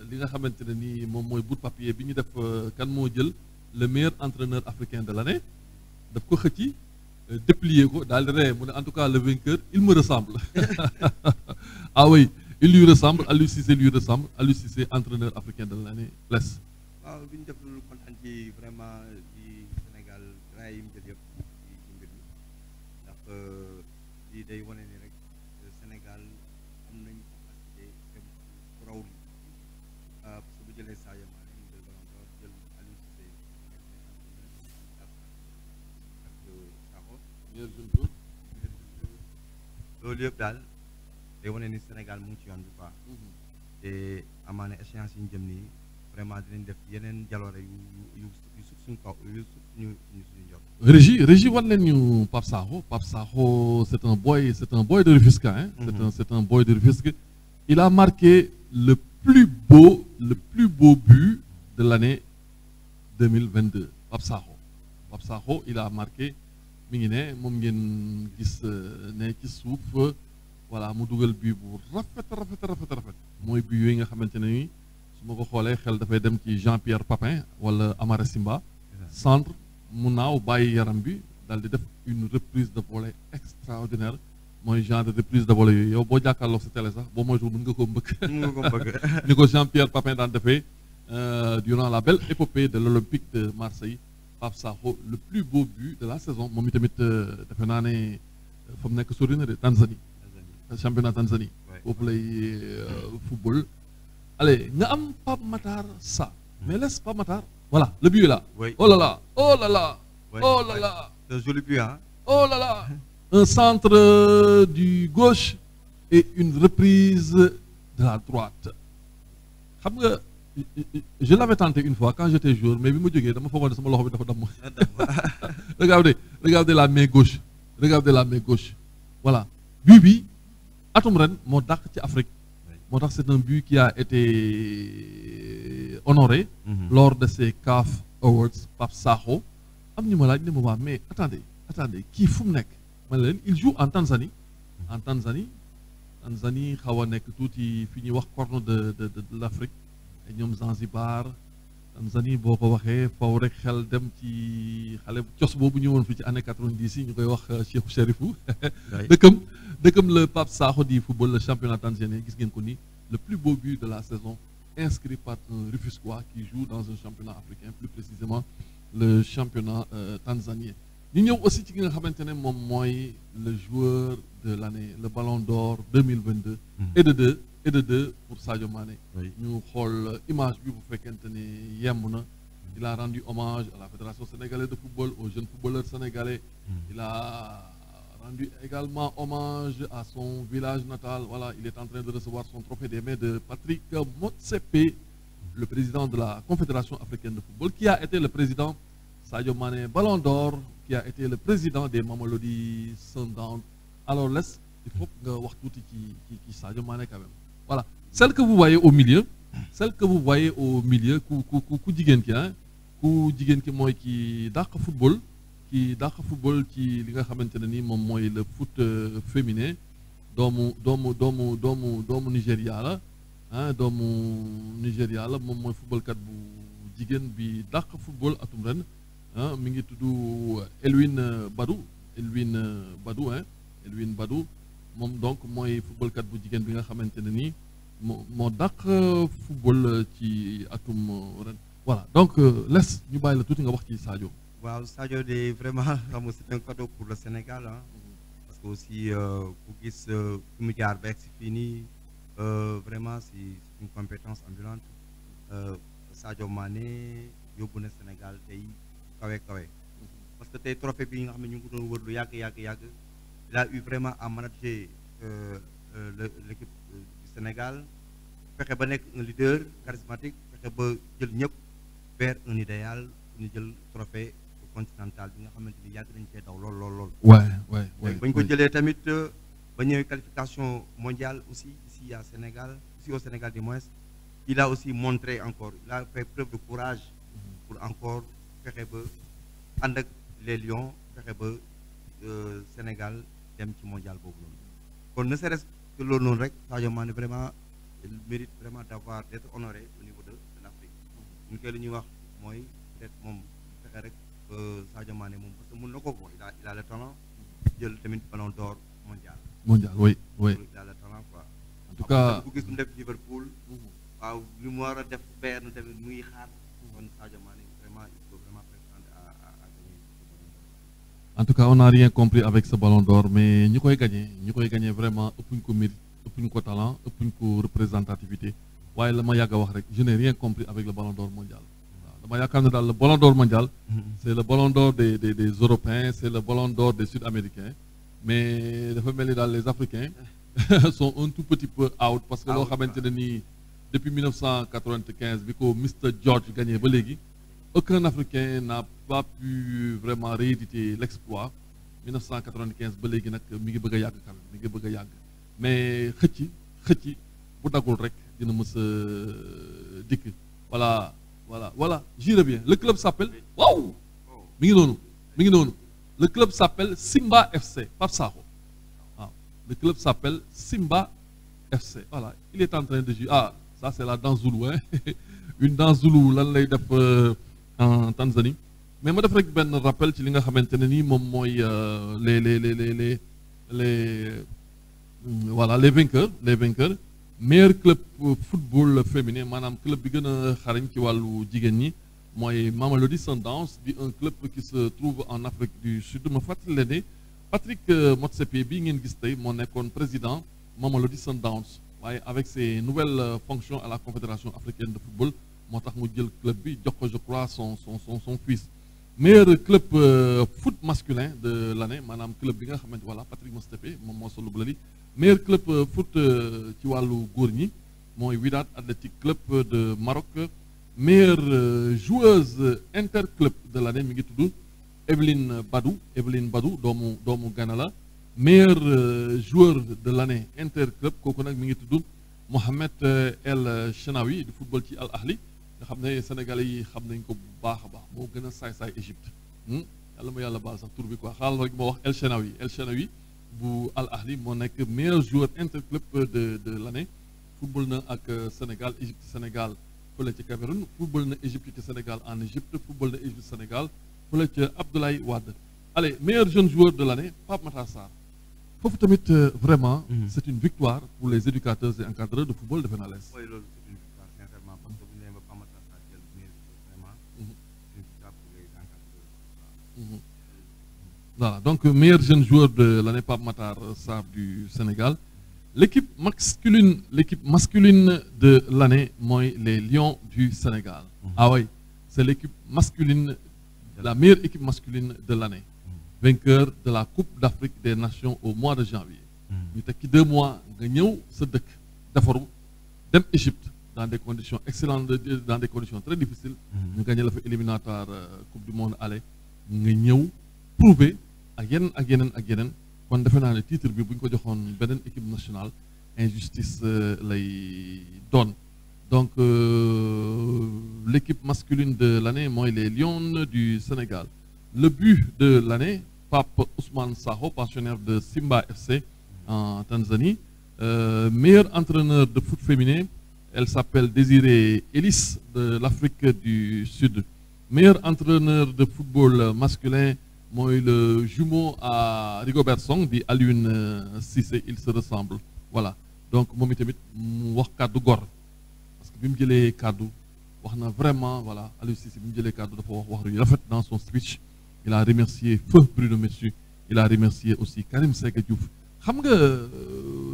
li nga xamante ne ni moom mooy bout de papier bi ñu def kan moo jël le meilleur entraîneur africain de l'année daf ko xëcci déplier ko daal di ree mu ne en tout cas le vainqueur il me ressemble. Ah oui, il lui ressemble, Aliou Cissé lui ressemble, Aliou Cissé entraîneur africain de l'année. Laisse. waaw bi ñu def lu kontaan ci vraiment ci Sénégal raay yi mu jël yëpp ci mbir mi ndax lii day wane ni rek Sénégal am nañ capacité dem fu raw li parce que bu jëlee Sadio Mané mu jël Ballon d'Or jël Aliou Cissé ak Sakho loolu yëpp daal day wane ni Sénégal mu ngi ci yoon bi quoi te amaana échéance yi ñu jëm nii vraiment dinañ def yeneen jaloore yu sut suñu kaw yu sut suñu njort. Régie wan leen ñu Pape Sakho c'est un boy de Rufisque hein. C'est un boy de Rufisque. Il a marqué le plus beau but de l'année 2022 Pape Sakho il a marqué mi ngi ne moom ngeen gis ne ci suuf voilà mu dugal but bu rafet mooy but yooyu nga xamante ne ni su ma ko xoolee xel dafay dem ci Jean-Pierre Papin wala Amara Simba centre mu naaw bàyyi yaram bi daal di def une reprise de volée extraordinaire mooy genre de reprise de volée yooyu yow boo jàkkaarloog sa télé sax boo moytuwul mën nga ko mbëkk ni ko Jean-Pierre Papin daan defee durant la belle épopée de l'Olympique de Marseille. Pape Sakho le plus beau but de la saison moom itamit defe naa ne fa mu nekk sori na de Tanzanie championnat Tanzanie foofu lay football. Allez nga am Pape Matar Sarr mais laisse Pape Matar voilà le but est là. Oh là là c'est un joli but hein. Oh là là un centre du gauche et une reprise de la droite xam nga je l'avais tenté une fois quand j'étais joueur mais bi ma jógee dama foogoon ne sama loxo bi dafa damm. Regardez la main gauche voilà but bi atum ren moo dàq ci Afrique moo tax c'est un but qui a été honoré lors de ces CAF Awards. Pape Sakho am ñu ma laaj ne ma waa mais attendez kii fu mu nekk man leen il joue en Tanzanie xaw a nekk tuuti fi ñuy wax corne de l'Afrique ay ñoom Zanzibar Tanzanie boo ko waxee faw rek xel dem ci xale cos boobu ñëwoon fii ci année 90 yi ñu koy wax Cheikhou Chérifou dëkkam le Pape Sakho di football le championnat tanzanien gis ngeen ko ni le plus beau but de la saison inscrit par un Rufisquois qui joue dans un championnat africain plus précisément le championnat tanzanien. ñu ñëw aussi ci ki nga xamante ne moom mooy le joueur de l'année le Ballon d'Or 2022 et de deux pour Sadio Mané. ñu xool image bi bu fekkente ne yemb na. Il a rendu hommage à la Fédération sénégalaise de football, aux jeunes footballeurs sénégalais. Il a rendu également hommage à son village natal. Voilà, il est en train de recevoir son trophée des mains de Patrick Motsepe, le président de la Confédération africaine de football, qui a été le président Sadio Mané Ballon d'Or, qui a été le président des Mamelodi Sundowns. Alors il faut que vous voyez qui Sadio Mané quand même. Voilà, celle que vous voyez au milieu, ku jigéen ki hein, ku jigéen ki mooy ki dàq football ci li nga xamante ne ni moom mooy le foot féminin doomu Nigéria la ah Nigéria la moom mooy footballkat bu jigéen bi dàq football atum ren ah mi ngi tudd Elwin Badou moom donc mooy footballkat bu jigéen bi nga xamante ne ni moo dàq football ci atum ren voilà donc les ñu bàyyi la tuuti nga wax ci Sadio. waaw Sadio de vraiment xam nga c'est un cadeau pour le Sénégal ah parce que aussi ku gis fi mu jaar beeg si fii nii vraiment c'est une compétence ambulante Sadio Mané yóbbu na Sénégal tey kawe parce que tey trophée bi nga xam ne ñu ngi ko doon wër lu yàgg il a eu vraiment à manager l'équipe du Sénégal fexe ba nekk un leader charismatique fexe ba jël ñëpp vers un idéal ñu jël trophée continental bi nga xamante ni yàgg nañ cee daw lool. bañ ko jëlee tamit ba ñëwee qualification mondiale aussi ici au Sénégal du moins il a aussi montré encore il a fait preuve de courage pour encore fexe ba ànd ak les Lions fexe ba Sénégal dem ci mondial boobu noonu kon ne serait-ce que loolu noonu rek Sadio Mané vraiment il mérite vraiment d'être honoré au niveau de l'Afrique ñu koy li ñuy wax mooy peut-être moom fexe rek Sadio Mané moom parce que mën na ko il a le talent jël tamit ballon d'or mondial oui il a le talent quoi en tout cas ku gis mu def Liverpool waaw li mu war a def Bayern tamit mu ngi xaar kon Sadio Mané vraiment il faut vraiment prétendre à gagner ce ballon d'or. En tout cas, on n'a rien compris avec ce ballon d'or, mais nous avons gagné vraiment, ëppuñ ko mérite, ëppuñ ko talent, ëppuñ ko représentativité. Ouais, je n'ai rien compris avec le ballon d'or mondial. Le ballon d'or mondial, c'est le ballon d'or des Européens, c'est le ballon d'or des Sud-Américains. Mais les Africains sont un tout petit peu out parce que depuis 1995, vu que Mr. George gagnait, aucun Africain n'a pas pu vraiment rééditer l'exploit. 1995, mais voilà, voilà, j'irai bien. Le club s'appelle, waouh, le club s'appelle Simba FC, Pape Sakho. Le club s'appelle Simba FC. Voilà, il est en train de jouer. Ah, ça c'est la danse zoulou, hein? Une danse zoulou, là, en Tanzanie. Mais moi, je vais rappel ci li nga xamanteni mom moy voilà, les vainqueurs, meilleur club football féminin, manam club bi gëna xarañ ci walu jigen ñi moy Mamelodi Sundowns, di un club qui se trouve en Afrique du Sud. Ma fatali leen Patrick Motsepe bi ngeen gis tay mo nekkon président Mamelodi Sundowns, waye avec ses nouvelles fonctions à la Confédération africaine de football motax mu jël club bi jox ko, je crois, son fils. Meilleur club foot masculin de l'année, madame club bi nga xamante voilà Patrick Motsepe moom moo solo blali. Meilleur club foot ci wàllu góor ñi mooy Wydad Athletic Club de Maroc. Meilleure joueuse interclub de l'année mi ngi tudd Evelyne Badou doomu Ghana la. Meilleur joueur de l'année interclub kooku nag mi ngi tudd Mohamed El Chenaoui du football ci Al Ahli nga xam ne Sénégalais yi xam nañ ko bu baax a baax moo gën a saay Égypte yàlla ma yàlla baal sax tur bi quoi xaaral rek moo wax El Chenaoui bu Al Ahli moo nekk meilleur joueur interclub de l'année. Football na ak Sénégal Égypte Sénégal fële ci Cameroun, football na Égypte ci Sénégal en Égypte, football na Égypte Sénégal fële ci Abdoulaye Wade. Allez, meilleur jeune joueur de l'année, Pape Matar Sarr. Foofu tamit vraiment c'est une victoire pour les éducateurs et encadreurs de football de Fenales. Oui, c'est une victoire sincèrement parce que vous n'avez pas Matar Sarr qui vraiment une victoire pour les encadreurs. Voilà, donc meilleur jeune joueur de l'année, Pape Matar Sarr du Sénégal. L'équipe masculine de l'année, moi, les Lions du Sénégal. Ah oui, c'est l'équipe masculine, la meilleure équipe masculine de l'année. Vainqueur de la Coupe d'Afrique des Nations au mois de janvier. Nous avons 2 mois, nous avons dem Égypte dans des conditions excellentes, dans des conditions très difficiles. Nous avons gagné l'éliminatoire Coupe du Monde aller. Nous avons prouvé à Yenen. Quand on a le titre, bi buñ ko joxone benen équipe nationale, injustice lay donne. Donc l'équipe masculine de l'année, moi, les Lions du Sénégal. Le but de l'année, Pape Ousmane Sakho, pensionnaire de Simba FC en Tanzanie. Meilleur entraîneur de foot féminin, elle s'appelle Désiré Ellis de l'Afrique du Sud. Meilleur entraîneur de football masculin, moi, le jumeau à Rigobert Song, dit Alioune Cissé, il se ressemble. Voilà. Donc, moi, je wax kaddu gor. Parce que bim jëlé kaddu, waxna vraiment, voilà, Alioune Cissé bim jëlé kaddu dafa wax yu rafet dans son speech. Il a remercié Feu Bruno Metsu. Il a remercié aussi Karim Séga Diouf.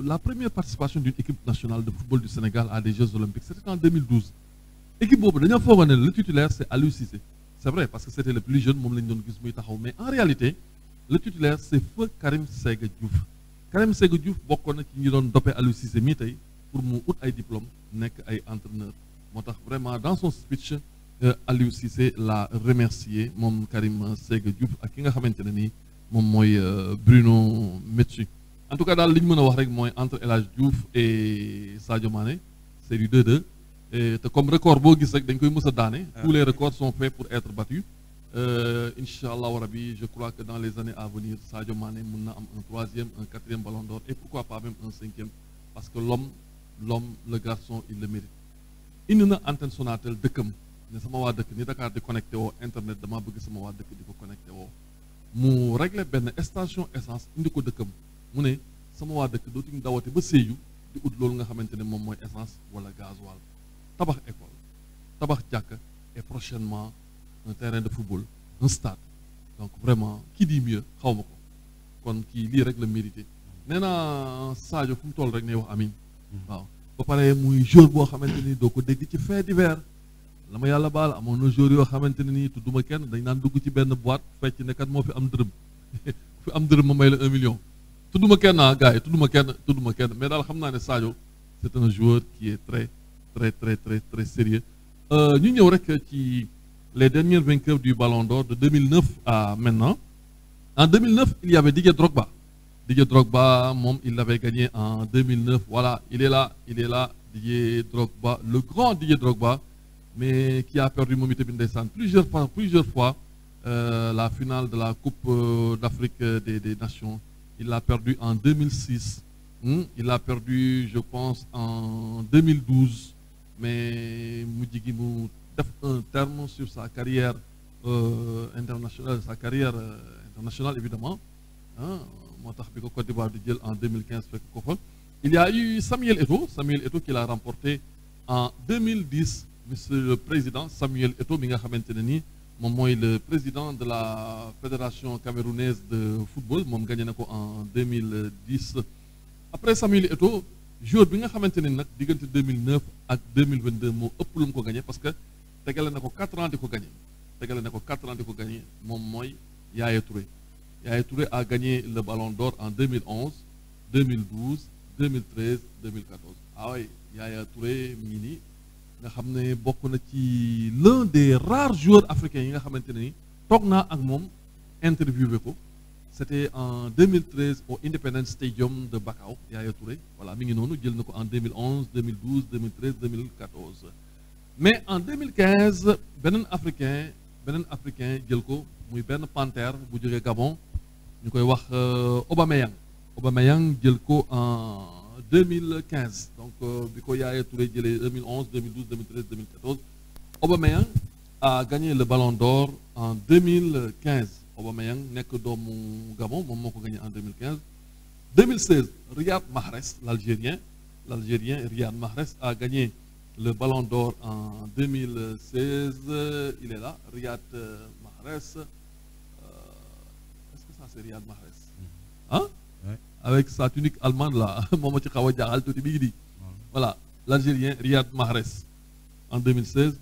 La première participation d'une équipe nationale de football du Sénégal à des Jeux Olympiques, c'était en 2012. L'équipe Bobo, le titulaire, c'est Alioune Cissé. C'est vrai, parce que c'était le plus jeune, mais en réalité, le titulaire, c'est Feu Karim Séga Diouf. Karim Séga Diouf, beaucoup de gens qui ont dopé Alioune Cissé pour mu ut ay diplôme, nek ay entraîneur. Vraiment, dans son speech, Alioune Cissé l'a remercié, mon Karim Séga Diouf, à qui nga xamanteni mom moy Bruno Metsu. En tout cas, dans ligne wax rek moy entre El Hadj Diouf et Sadio Mané, c'est du 2-2. Et comme record bo gis rek dañ koy mësa dané, tous les records sont faits pour être battus. Inch'Allah Rabi, je crois que dans les années à venir, Sadio Mané mën na am un 3e, un 4e ballon d'or et pourquoi pas même un 5e, parce que l'homme, le garçon, il le mérite. Indi na antenne Sonatel dëkkam ne sama waa dëkk ni Dakar di connecté woo internet dama bëgg sama waa dëkk di ko connecté woo mu réglé benn station essence indi ko dëkkam mu ne sama waa dëkk dootuñu dawate ba Sédhiou di ut loolu nga xamante ne moom mooy essence wala gasoil tabax école tabax jàkka et prochainement un terrain de football, un stade. Donc vraiment, qui dit mieux xaw ma ko kon kii lii rek la mérité nee naa Sadio fu mu toll rek ne wax amiin waaw ba pare muy joueur boo xamante ni doo ko dégg ci fait divers la ma yàlla baal amoon na joueur yoo xamante ne nii tudduma kenn dañ naan dugg ci benn boîte fecc ne kat moo fi am dërëm fi am dërëm ma may la 1 million tudduma kenn gars yi tudduma kenn mais daal xam naa ne Sadio c'est un joueur qui est très sérieux ñu ñëw rek ci les derniers vainqueurs du Ballon d'Or de 2009 à maintenant. En 2009, il y avait Didier Drogba. Didier Drogba, il l'avait gagné en 2009. Voilà, il est là, Didier Drogba, le grand Didier Drogba, mais qui a perdu Momite Bindessan plusieurs fois la finale de la Coupe d'Afrique des Nations. Il l'a perdu en 2006. Il l'a perdu, je pense, en 2012. Mais Moudjigi def un terme sur sa carrière internationale, internationale évidemment. Moo tax bi ko Côte d'Ivoire di jël en 2015 fekk ko fa. Il y a eu Samuel Eto'o qui l'a remporté en 2010. Monsieur le Président Samuel Eto'o mi nga xamante ne nii moom mooy le président de la Fédération camerounaise de football moom gagné na ko en 2010. Après Samuel Eto'o joueur bi nga xamante ne nag diggante 2009 ak 2022 moo ëpp lu mu ko gagné parce que tegale na ko 4 ans di ko gagné moom mooy Yaya Touré. Yaya Touré a gagné le Ballon d'Or en 2011 2012 2013 2014 ah oui Yaya Touré mi ngi nii nga xam ne bokk na ci l'un des rares joueurs africains yi nga xamante ne ni toog naa ak moom interviewé ko c'était en 2013 au Independence Stadium de Bakau Yaya Touré voilà mi ngi noonu jël na ko en 2011 2012 2013 2014 mais en 2015 beneen africain jël ko muy benn panthère bu jógee Gabon ñu koy wax Aubameyang jël ko en 2015 donc bi ko Yaya Touré jëlee 2011 2012 2013 2014 Aubameyang a gagné le Ballon d'Or en 2015 Aubameyang nekk doomu Gabon moom moo ko gagné en 2015 2016 Riyad Mahrez l'Algérien Riyad Mahrez a gagné le Ballon d'Or en 2016 il est là Riyad Mahrez est-ce que ça c'est Riyad Mahrez hein ouais. Avec sa tunique allemande là moom ci xaw a jaaxal tuuti bi ngi di voilà l'Algérien Riyad Mahrez en 2016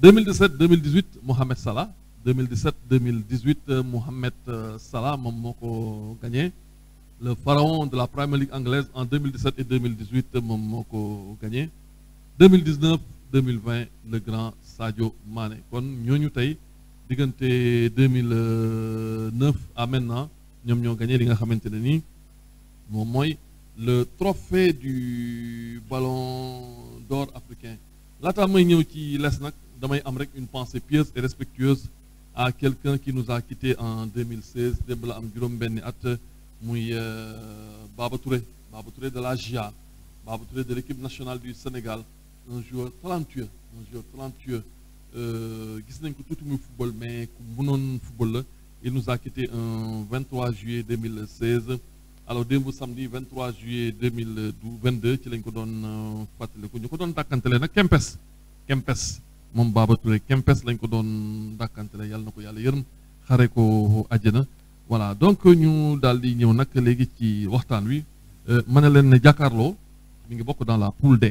2017 2018 Mohamed Salah 2017 Mohamed Salah moom moo ko gagné le pharaon de la Premier League anglaise en 2017 et 2018 moom moo ko gagné 2019 2020 le grand Sadio Mané kon ñooñu tey diggante 2009 à maintenant ñoom ñoo gagné li nga xamante ne nii moom mooy le trophée du Ballon d'Or africain laata may ñëw ci les nag damay am rek une pensée pieuse et respectueuse à quelqu'un qui nous a quitté en 2016 démb la am juróom-benni at muy Baba Touré de la GIA Baba Touré de l'équipe nationale du Sénégal un joueur talentueux gis nañ ko tuuti muy football mais ku mënoon football la il nous a quitté un 23 juillet 2016 alors démb samedi 23 juillet 2022 ci lañ ko doon fàttaliku ñu ko doon dàkkantele nag Kempes moom Baba Touré Kempes lañ ko doon dàkkantele yàlla na ko yàlla yërëm xare ko àjjana voilà donc ñu daal di ñëw nag léegi ci waxtaan wi ma ne leen ne jàkkaarloo mi ngi bokk dans la poule D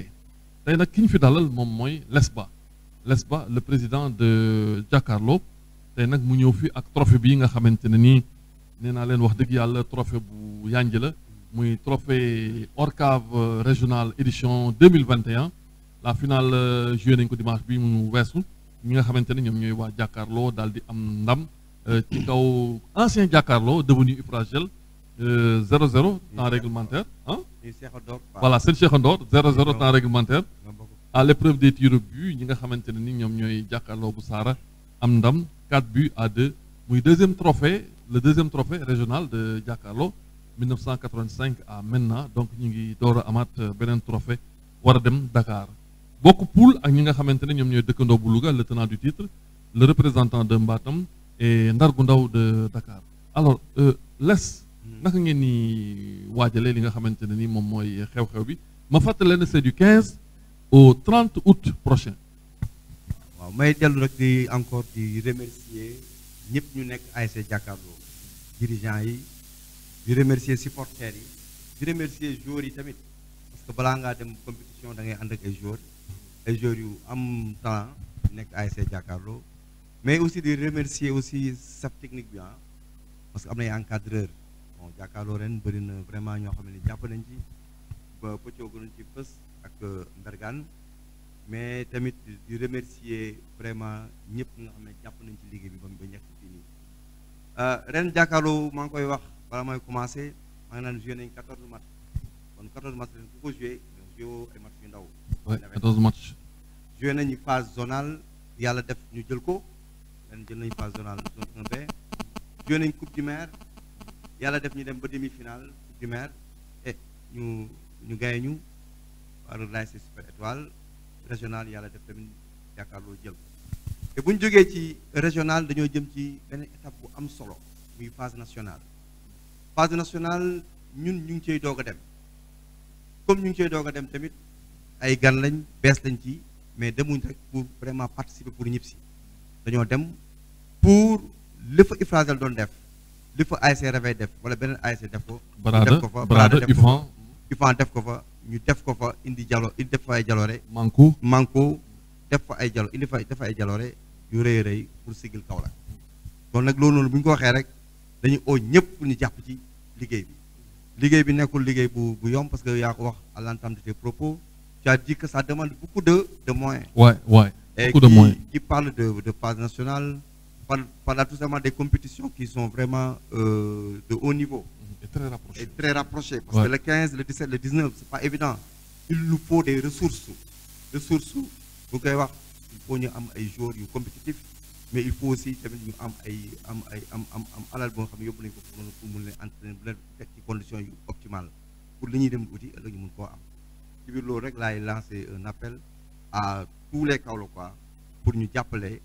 tey nag ki ñu fi dalal moom mooy Lesba le président de Jakaarlo tey nag mu ñëw fi ak trophée bii nga xamante ne nii nee naa leen wax dëgg yàlla trophée bu yànj la muy trophée ORCAV régional édition 2021 la finale joué nañ ko dimanche bi mu weesu ñi nga xamante ne ñoom ñooy waa Jakaarlo daal di am ndam ci kaw ancien Jakaarlo devenu Ifragel 0-0 temps réglementaire ah voilà seen Cheikh Ndor 0-0 temps réglementaire à l'épreuve des tirs au but ñi nga xamante ne ni ñoom ñooy Jakaarlo bu Saara am ndam 4-2 muy le deuxième trophée régional de Jakaarlo 1985 à maintenant donc ñu ngi door a amaat beneen trophée war a dem Dakar bokk poule ak ñi nga xamante ne ñoom ñooy dëkkandoo bu Louga le tenant du titre le représentant de Mbatam et Ndar gu ndaw de Dakar alors les naka ngeen ni waajalee li nga xamante ne ni moom mooy xew-xew bi ma fàttali leen c'est du 15 au 30 août prochain. waaw waaw may dellu rek di encore di remercier ñëpp ñu nekk ASC Jakaarlo dirigeants yi di remercier supporters yi di remercier joueurs yi tamit parce que balaa ngaa dem compétition da ngay ànd ak ay joueurs yu am talent nekk ASC Jakaarlo mais aussi di remercier aussi staff technique bi parce que am na ay encadreur bon Jakaarlo ren bëri na vraiment ñoo xam ne jàpp nañ ci ba pëccoo gënuñ ci fës ak Mbergane mais tamit di remercier vraiment ñëpp nga xam ne jàpp nañ ci liggéey bi ba ñekk fii nii ren Jakaarlo maa ngi koy wax bala may commencé maa ngi naan joué nañ 14 match kon 14 match ren ku ko joué ay match yu ndaw. oui 14 match. joué nañu phase zonale yàlla def ñu jël ko ren jël nañu phase zonale zone 1B joué nañ coupe du maire yàlla def ñu dem ba demi-finale coupe du maire et ñu gagné ñu par l'ASC Super Étoile régional yàlla def tamit Jakaarlo jël te bu ñu jógee ci régional dañoo jëm ci benn étape bu am solo muy phase nationale ñun ñu ngi cay doog a dem comme ñu ngi cay doog a dem tamit ay gan lañ bees lañ ci mais demuñ rek pour vraiment participer pour ñëpp si dañoo dem pour li fa Ifragel doon def li fa ASC Réveil def wala beneen ASC def ko. def ko fa Barada Ifan def ko fa ñu def ko fa indi def fa ay jaloore. manko def fa ay jalo indi fa def fa ay jaloore yu rëy rëy pour sigil Kaolack kon nag loolu noonu bu ñu ko waxee rek dañu oo ñëpp pour ñu jàpp ci liggéey bi nekkul liggéey bu yomb parce que yaa ko wax à l'entame de tes propos tu as dit que ça demande beaucoup de moyens. Ouais. Beaucoup de moyens. Qui parle de phase nationale, parle tout simplement des compétitions qui sont vraiment de haut niveau. Et très rapprochées. Parce que le 15, le 17, le 19, c'est pas évident. Il nous faut des ressources. Il faut ñu am ay joueurs yu compétitifs, mais il faut aussi tamit ñu am alal boo xam ne yóbbu nañu ko pour mun leen entraîner bu leen teg ci conditions yu optimales pour li ñuy dem uti ëllëg ñu mun koo am. ci biir loolu rek laay lancer un appel à tous les Kaolackois pour ñu jàppale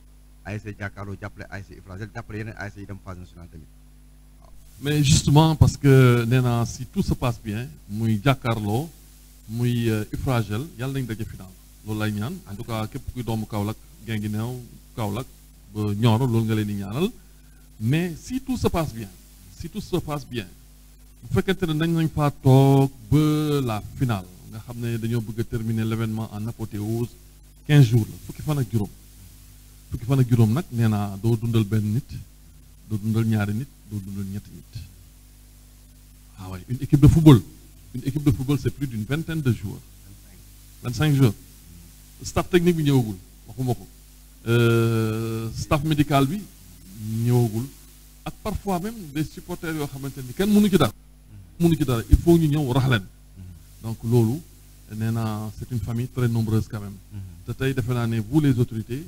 ASC Jakaarlo jàppale ASC Ifragel jàppale yeneen ASC yi dem phase nationale tamit waaw. mais justement parce que nee naa si tout se passe bien muy Jakaarlo muy Ifragel yàlla nañ daje final loolu lay ñaan en tout cas képp kuy doomu Kaolack Guinguinéo Kaolack ba Nioro loolu nga leen di ñaanal mais si tout se passe bien bu fekkente ne nañ faa toog ba la finale nga xam ne dañoo bëgg a terminer l'événement en apothéose 15 jours la fukki fan ak juróom nag nee naa doo dundal benn nit doo dundal ñaari nit doo dundal ñetti nit ah ouais une équipe de football c'est plus d'une vingtaine de joueurs 25 joueurs staff technique bi ñëwagul waxuma ko staff médical bi ñëwagul ak parfois même des supporters yoo xamante ni kenn mënu ci dara il faut ñu ñëw rax leen donc loolu nee naa c'est une famille très nombreuse quand même te tey defe naa ne vous les autorités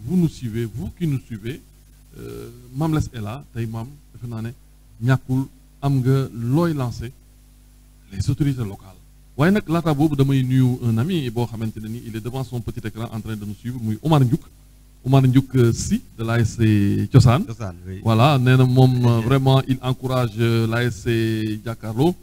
vous nous suivez vous qui nous suivez Mame Less est là tey maam defe naa ne ñàkkul am nga looy lancer les autorités locales waaye nag laata boobu damay nuyu un ami boo xamante ne ni il est devant son petit écran en train de nous suivre muy Omar Ndiouk si de l'ASC Cosaan voilà nee na moom vraiment il encourage l'ASC Jakaarlo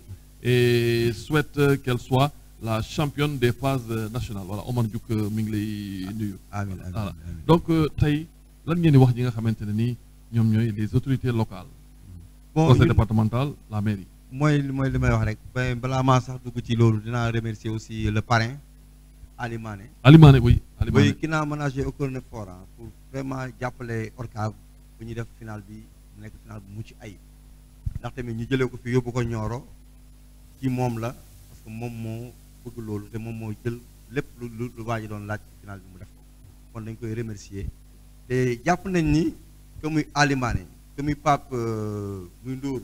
et souhaite qu'elle soit la championne des phases nationales voilà Omar Ndiouk mi ngi lay nuyu. amiin voilà donc tey lan ngeen di wax ñi nga xamante ne ni ñoom ñooy les autorités locales. conseil départemental la mairie. mooy li may wax rek balaa maa sax dugg ci loolu dinaa remercier aussi le parrain Ali Mané. oui qui n'a managé aucun effort pour vraiment jàppale ORCAV bu ñuy def final bi mu nekk final bu mucc ayib ndax tamit ñu jëlee ko fi yóbbu ko Nioro ci moom la parce que moom moo bëgg loolu te moom moo jël lépp lu waa ji doon laaj final bi mu def ko kon dañ koy remercier te jàpp nañ ni que muy Ali Mané que muy Pape muy Ndour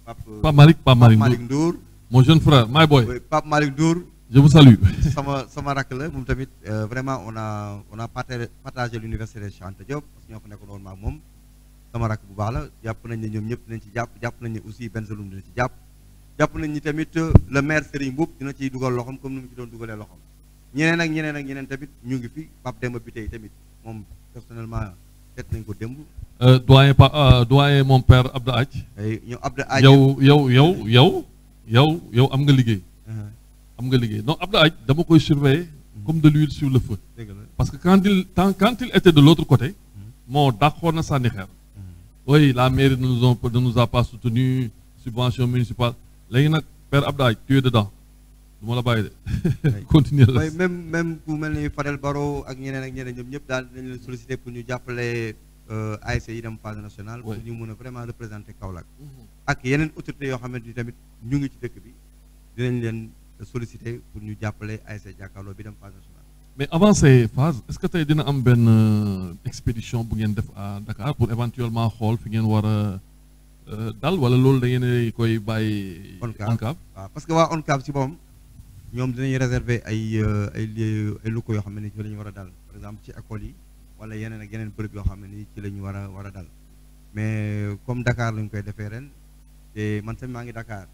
Pape Malick Ndour mon jeune frère my boy Pape Malick Ndour je vous salue sama rakk la moom tamit vraiment on a partagé l'université de Cheikh Anta Diop parce que ñoo fa nekkoon woon maag moom sama rakk bu baax la jàpp nañ ne ñoom ñëpp dinañ ci jàpp nañ ne aussi Benzeloum dina ci jàpp nañ ni tamit le maire Serigne Mboup dina ciy dugal loxoom comme ni mu ci doon dugalee loxoom ñeneen ak ñeneen tamit ñu ngi fi Pape Demba bi tey tamit moom personnellement seet nañ ko démb doyen mon père Abdou Adj ñoom Abdou Adj yow am nga liggéey donc Abdou Adj dama koy surveiller comme de l'huile sur le feu. dëgg la. Parce que quand il était de l'autre côté, moo dàqoon na sànni xeer. Oui, la mairie ne nous a pas soutenu, subvention municipale. Léegi nag Père Abdoulaye, tu es dedans. Du ma la bàyyi de. Continuer la. mooy même ku mel ni Fadel Barro ak ñeneen ñoom ñëpp daal dinañ leen solliciter pour ñu jàppale ASC yi dem phase nationale. pour ñu mën a vraiment représenter Kaolack. ak yeneen autorités yoo xamante ni tamit ñu ngi ci dëkk bi dinañ leen solliciter pour ñu jàppale ASC Jàkkaarloo bi dem phase nationale. Mais avant ces phases, est-ce que tey dina am benn expédition bu ngeen def à Dakar pour éventuellement xool fi ngeen war a dal wala loolu da ngeen koy bàyyi. ONCAV waaw parce que waa ONCAV ci boppam ñoom dinañ réserver ay locaux yoo xam ne ci la ñu war a dal par exemple ci école yi wala yeneen ak yeneen bërëb yoo xam ne ni ci la ñu war a dal mais comme Dakar lañ koy defee ren te man tamit maa ngi Dakar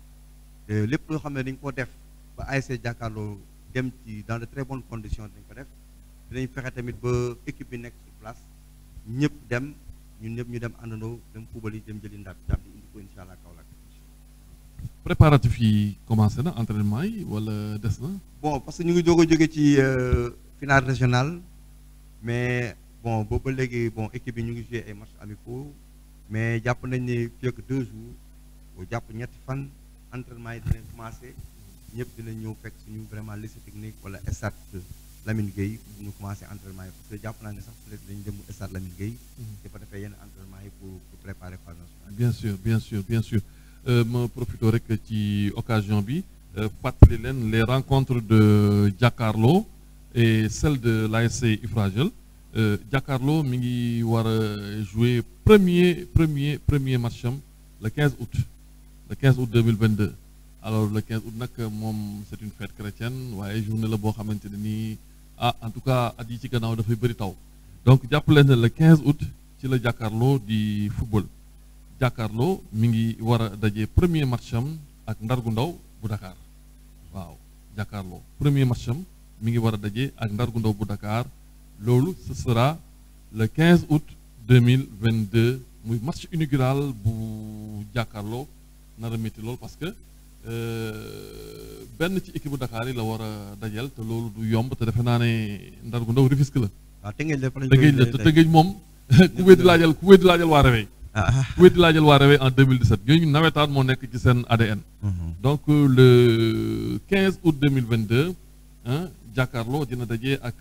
te lépp loo xam ne dañ ko def ba ASC Jàkkaarloo dem ci dans de très bonnes conditions dañ ko def dinañ fexe tamit ba équipe bi nekk sur place ñëpp dem ñun ñëpp ñu dem àndandoo dem football yi dem jëli ndam di indi ko incha allah Kaolack. préparatif yi commencé na entraînement yi wala des na. bon parce que ñu ngi doog a jóge ci finale régionale mais bon boobu ba léegi bon équipe bi ñu ngi joué ay matchs amicaux mais jàpp nañ ne fii ak 2 jours boo jàpp ñetti fan entraînement yi dinañ commencé ñëpp dinañ ñëw fekk suñu vraiment lycée technique wala stade Lamine Gueye pour ñu commencé entraînement yi parce que jàpp naa ne sax peut-être dañu dem stade Lamine Gueye. dafa defee yenn entraînement yi pour préparer phase nationale. bien sûr ma profité rek ci occasion bi fàttali leen les rencontres de Jàkkaarloo et celle de l'ASC Ifragel. Jàkkaarloo mi ngi war a jouer premier match am le 15 août. Le 15 août 2022. Alors le 15 août nag moom c'est une fête chrétienne waaye journée la boo xamante ne nii en tout cas at yi ci gannaaw dafay bëri taw donc jàpp leen ne le 15 août ci la Jàkkaarloo di football Jàkkaarloo mi ngi war a daje premier match am ak Ndargu Ndaw bu Dakar waaw Jàkkaarloo premier match am mi ngi war a daje ak Ndargu Ndaw bu Dakar loolu ce sera le 15 août 2022 muy match inaugural bu Jàkkaarloo nar a métti lool parce que benn ci équipe bu Dakar yi la war a dajal te loolu du yomb te defe naa ne Ndargu Ndaw Rufisque la. waaw Tëngéej la te Tëngéej moom ku weddi laajal waa Réveil. ku weddi laajal waa Réveil en 2017 ñooñu nawetaan moo nekk ci seen ADN. donc le 15 août 2022 Jàkkaarloo dina daje ak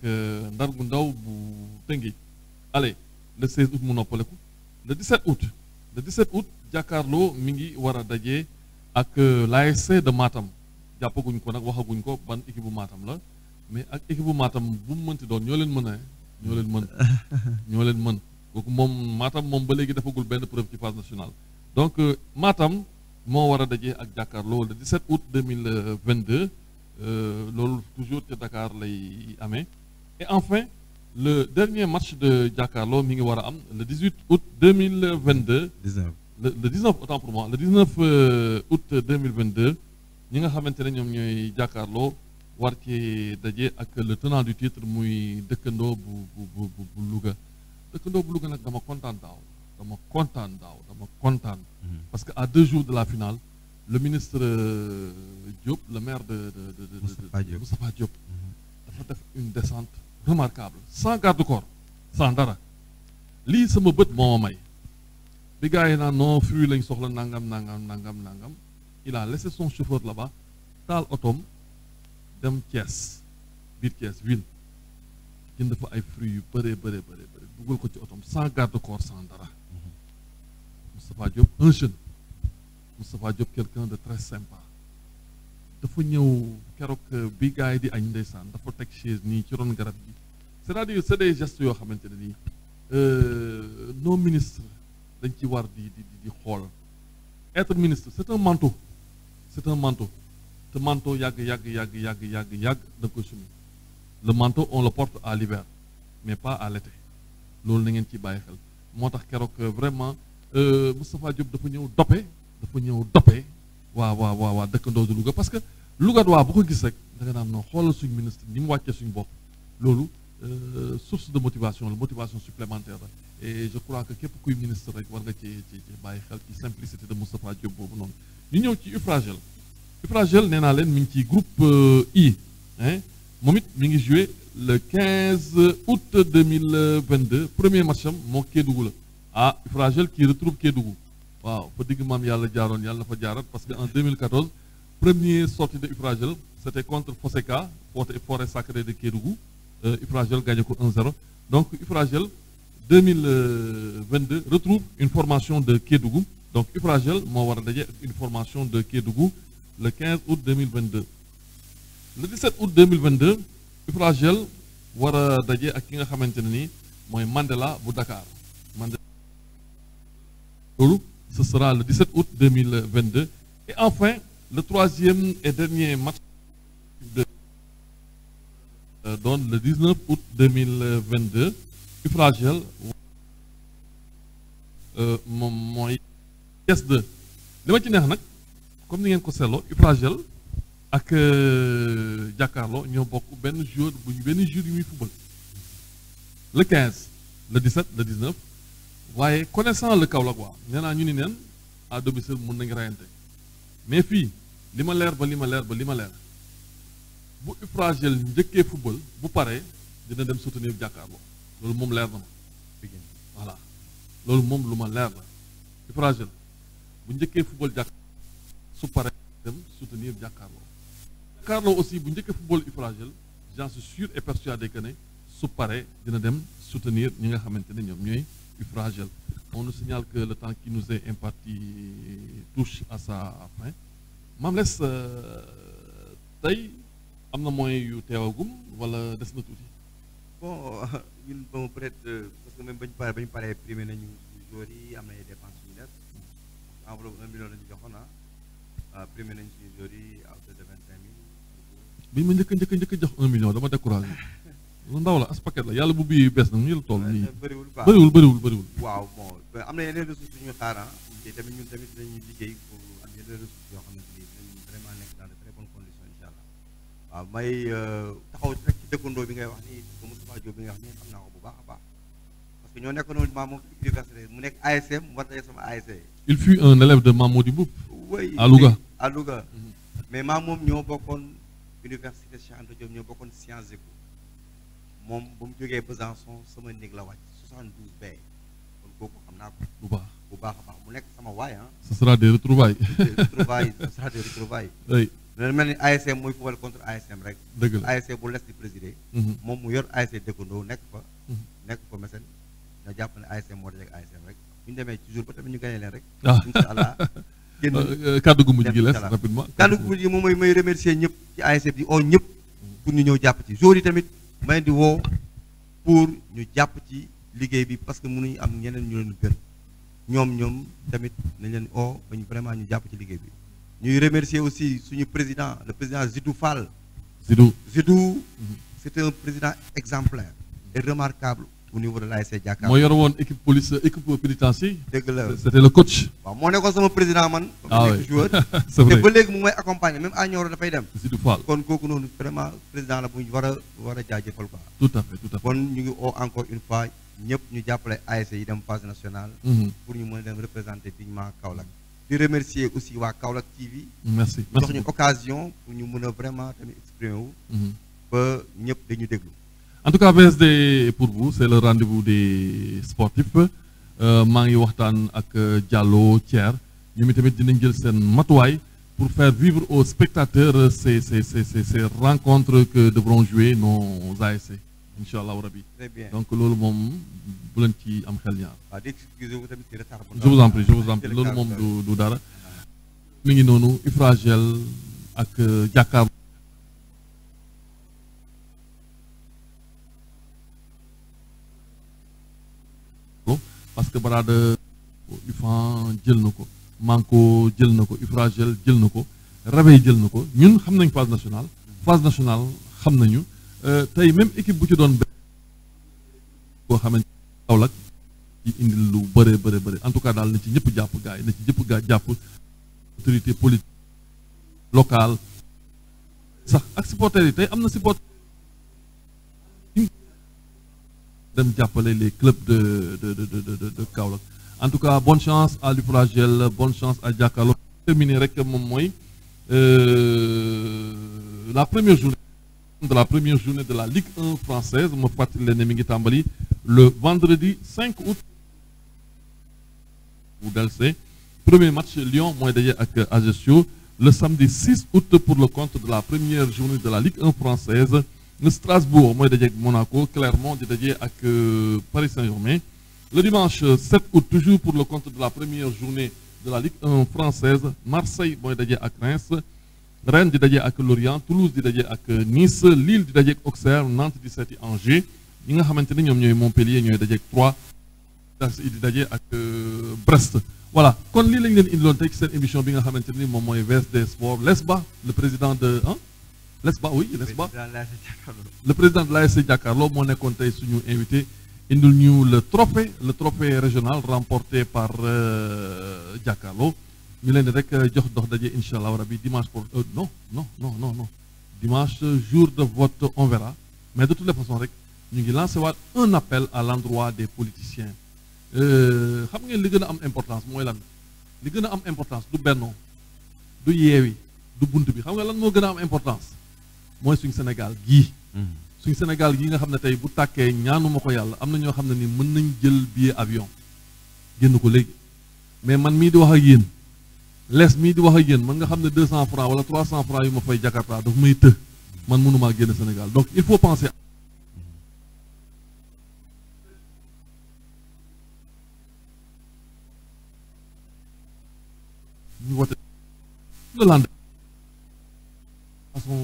Ndargu Ndaw bu Tëngéej. allez le 16 août mu noppaleku le 17 août Jàkkaarloo mi ngi war a daje. ak l'ASC de Matam jàppaguñ ko nag waxaguñ ko ban équipe bu Matam la mais ak équipe bu Matam bu mu mënti doon ñoo leen mën kooku moom Matam moom ba léegi defagul benn preuve ci phase nationale donc Matam moo war a dajee ak Jàkkaarloo le 17 août 2022 loolu toujours te Dakar lay amee et enfin le dernier match de Jàkkaarloo mi ngi war a am le 18 août 2022 le 19 autant pour moi le 19 août 2022 ñi nga xamante ne ñoom ñooy Jàkkaarloo war ci daje ak le tenant du titre muy dëkkandoo bu Louga dëkkandoo bu Louga nag dama kontaan parce que à 2 jours de la finale le ministre Diop le maire de Moustapha Diop dafa def une descente remarquable sans garde-corps sans dara lii sama bët moo ma may bi gars yi naan non fruit lañ soxla nangam il a laissé son chauffeur là-bas taal otoom dem Thiès biir Thiès ville jënd fa ay fruits yu bëree dugal ko ci otoom sans garde-corps sans dara Moustapha Diop un jeune Moustapha Diop quelqu'un de très sympa dafa ñëw keroog bi gars yi di añ ndeysaan dafa teg chaise nii ci ron garab gi c'est-à-dire c'est des gestes yoo xamante ne nii nos ministres dañ ci war di xool être ministre c'est un manteau te manteau yàgg da nga koy sumi le manteau on le porte à l'hiver mais pas à l'été loolu na ngeen ci bàyyi xel moo tax keroog vraiment Moustapha Diop dafa ñëw doppe waa dëkkandoo du Louga parce que Louga waa bu ko gis rek da nga naan non xoolal suñu ministre ni mu wàccee suñu bopp loolu source de motivation la motivation supplémentaire la et je crois que képp kuy ministre rek war nga ci bàyyi xel ci simplicité de Moustapha Diop boobu noonu ñu ñëw ci Ifragel nee naa leen mi ngi ci groupe I moom it mi ngi joué le 15 août 2022 premier match am moo Kédougou la ah Ifragel qui retrouve Kédougou waaw fa digg maam yàlla jaaroon yàlla na fa jaarat parce que en 2014 première sortie de Ifragel c'était contre Foseka forêt sacrée de Kédougou Ifragel gagné ko 1-0 donc Ifragel 2022 retrouve une formation de Kédougou donc Ifragel moo war a daje une formation de Kédougou le 15 août 2022 le 17 août 2022 Ifragel war a daje ak ki nga xamante ne nii mooy Mandela bu Dakar Mandela loolu ce sera le 17 août 2022 et enfin le troisième et dernier match donc le 19 août 2022 Ifragel moom mooy PS2 li ma ci neex nag comme ni ngeen ko seetloo Ifragel ak Jakaarlo ñoo bokk benn jour yu muy football le 15 le 17 le 19 waaye connaissant le Kaolack waa nee naa ñu ni neen à domicile mun nañu reyante mais fii li ma leer bu Ifragel njëkkee football bu paree dina dem soutenir Jakaarlo loolu moom leer na ma voilà loolu moom lu ma leer la Ifragel bu njëkkee football su paree dem soutenir Jakaarlo aussi bu njëkkee football Ifragel j'en suis sûr et persuadé que ne su paree dina dem soutenir ñi nga xamante ne ñoom ñooy Ifragel. On nous signale que le temps qui nous est imparti touche à sa fin. Mame Less tey am na moyen yu teewagum wala des na tuuti. Bon ñun bon peut-être parce que même ba ñu paree primé nañu joueurs yi am na ay dépenses yu ñu def enveloppe 1 million la ñu joxoon primé nañu suñu joueurs yi à hauteur de 25 000. bi ma njëkk jox 1 million dama découragé. lu ndaw la as paquet la yàlla bu bii bees nag ñu la toll nii. bëriwul. waaw bon am na yeneen ressources yu ñu xaar te tamit ñun tamit dañuy liggéey pour am yeneen ressources yoo xamante ni dañu vraiment nekk dans de très bonnes conditions incha allah waaw may taxaw rek ci dëkkandoo bi ngay wax nii Moustapha Diop bi ngay wax nii xam naa ko bu baax a baax parce que ñoo nekk noonu maa moom université mu nekk ASM mu war a sama ASC. il fut un élève de Mamody Mboup. oui à Louga. mais maa moom ñoo bokkoon université Cheikh Anta Diop ñoo bokkoon Sciences Éco moom ba mu jógee Besançon sama néeg la wàcc 72B kon kooku xam naa ko bu baax a baax mu nekk sama waay ce sera des retrouvailles. ce sera des retrouvailles. oui. dina mel ni ASM mooy football contre ASM rek. dëgg la ASC bu les di présider. moom mu yor ASC dëkkandoo nekk fa mécène nga jàpp ne ASM moo dajeeg ASM rek bu ñu demee ci jour ba tamit ñu gagné leen rek. incha allah génn kàddu gu mujj gi les rapidement. kàddu gu mujj gi moom may remercier ñëpp ci ASC bi oo ñëpp pour ñu ñëw jàpp ci joueurs yi tamit. may di woo pour ñu jàpp ci liggéey bi parce que mënuñu am ñeneen ñu leen gën ñoom tamit nañ leen oo bañ vraiment ñu jàpp ci liggéey bi ñuy remercier aussi suñu président le président Zidou Fall. Zidou c'était un président exemplaire et remarquable au niveau de l'ASC Jakaarlo. moo yor woon équipe pénitentiaire. dëgg la c'était le coach. waaw moo nekkoon sama président man. oui joueur. c'est vrai te ba léegi mu may accompagner même à Nioro dafay dem. Zidou Fall kon kooku noonu vraiment président la bu ñu war a jaajëfal quoi. tout à fait. kon ñu ngi oo encore une fois ñëpp ñu jàppale ASC yi dem phase nationale. pour ñu mën a dem représenter dignement Kaolack. di remercier aussi waa Kaolack TV. merci jox ñu occasion pour ñu mën a vraiment tamit exprimer wu. ba ñëpp dañu déglu. En tout cas, VSD pour vous, c'est le rendez-vous des sportifs. maa ngi waxtaan ak Diallo Thier ñoom itamit dinañ jël seen matuwaay pour faire vivre aux spectateurs ces rencontres que devront jouer nos ASC. Incha allah rabi. Très bien. Donc loolu moom bu leen ci am xel ñaar. waaw di excusez-vous tamit ci retard. Je vous en prie loolu moom du dara. mi ngi noonu Ifragel ak Jakaarlo. parce que Barada UFAN jël na ko Manko jël na ko Ifragel jël na ko Réveil jël na ko ñun xam nañ phase nationale xam nañu tey même équipe bu ci doon benn boo xamante Kaolack ci indi lu bëre en tout cas daal na ci ñëpp jàpp gars yi na ci ñëpp jàpp autorité politique locale sax ak supporters yi tey am na supporters dem jàppale les clubs de Kaolack en tout cas bonne chance à l'Ifragel bonne chance à Jakaarlo terminé rek moom mooy la première journée de la première journée de la Ligue 1 française ma fàttali leen ne mi ngi tàmbali le vendredi 5 août bu delse premier match Lyon mooy daje ak Ajaccio le samedi 6 août pour le compte de la première journée de la Ligue 1 française le Strasbourg mooy daje ak Monaco Clermont di daje ak Paris Saint-Germain le dimanche 7 août toujours pour le compte de la première journée de la Ligue 1 française Marseille mooy daje ak Reims Rennes di daje ak Lorient Toulouse di daje ak Nice Lille di daje ak Auxerre Nantes di seeti Angers ñi nga xamante ne ñoom ñooy Montpellier ñooy daje ak Troyes di daje ak Brest. Voilà kon lii lañ leen indiloon tey ci seen émission bi nga xamante ni moom mooy VSD Sport Lesba le président de Lesba oui Lesba le président de l'ASC Jakaarlo moo nekkoon tey suñu invité indil ñu le trophée régional remporté par Jakaarlo. ñu leen di rek jox dox daje incha allah rabi dimanche pour non dimanche jour de vote on verra mais de toutes les façons rek ñu ngi lancé waat un appel à l'endroit des politiciens xam ngeen li gën a am importance mooy lan li gën a am importance du Benno du Yewwi du bunt bi xam nga lan moo gën a am importance mooy suñ Sénégal gii suñ Sénégal gii nga xam ne tey bu tàkkee ñaanuma ko yàlla am na ñoo xam ne ni mën nañ jël billet avion génn ko léegi mais man mii di wax ak yéen lees mii di wax ak yéen man nga xam ne 200 francs wala 300 francs yu ma fay Jakarta daf may të man mënumaa génn Sénégal donc il faut penser ñu wote le lendemain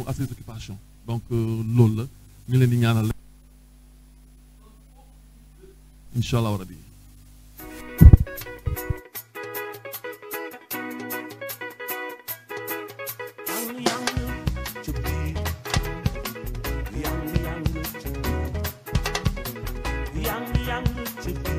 à ses occupations donc loolu la ñu leen di ñaanal incha allah rabi young to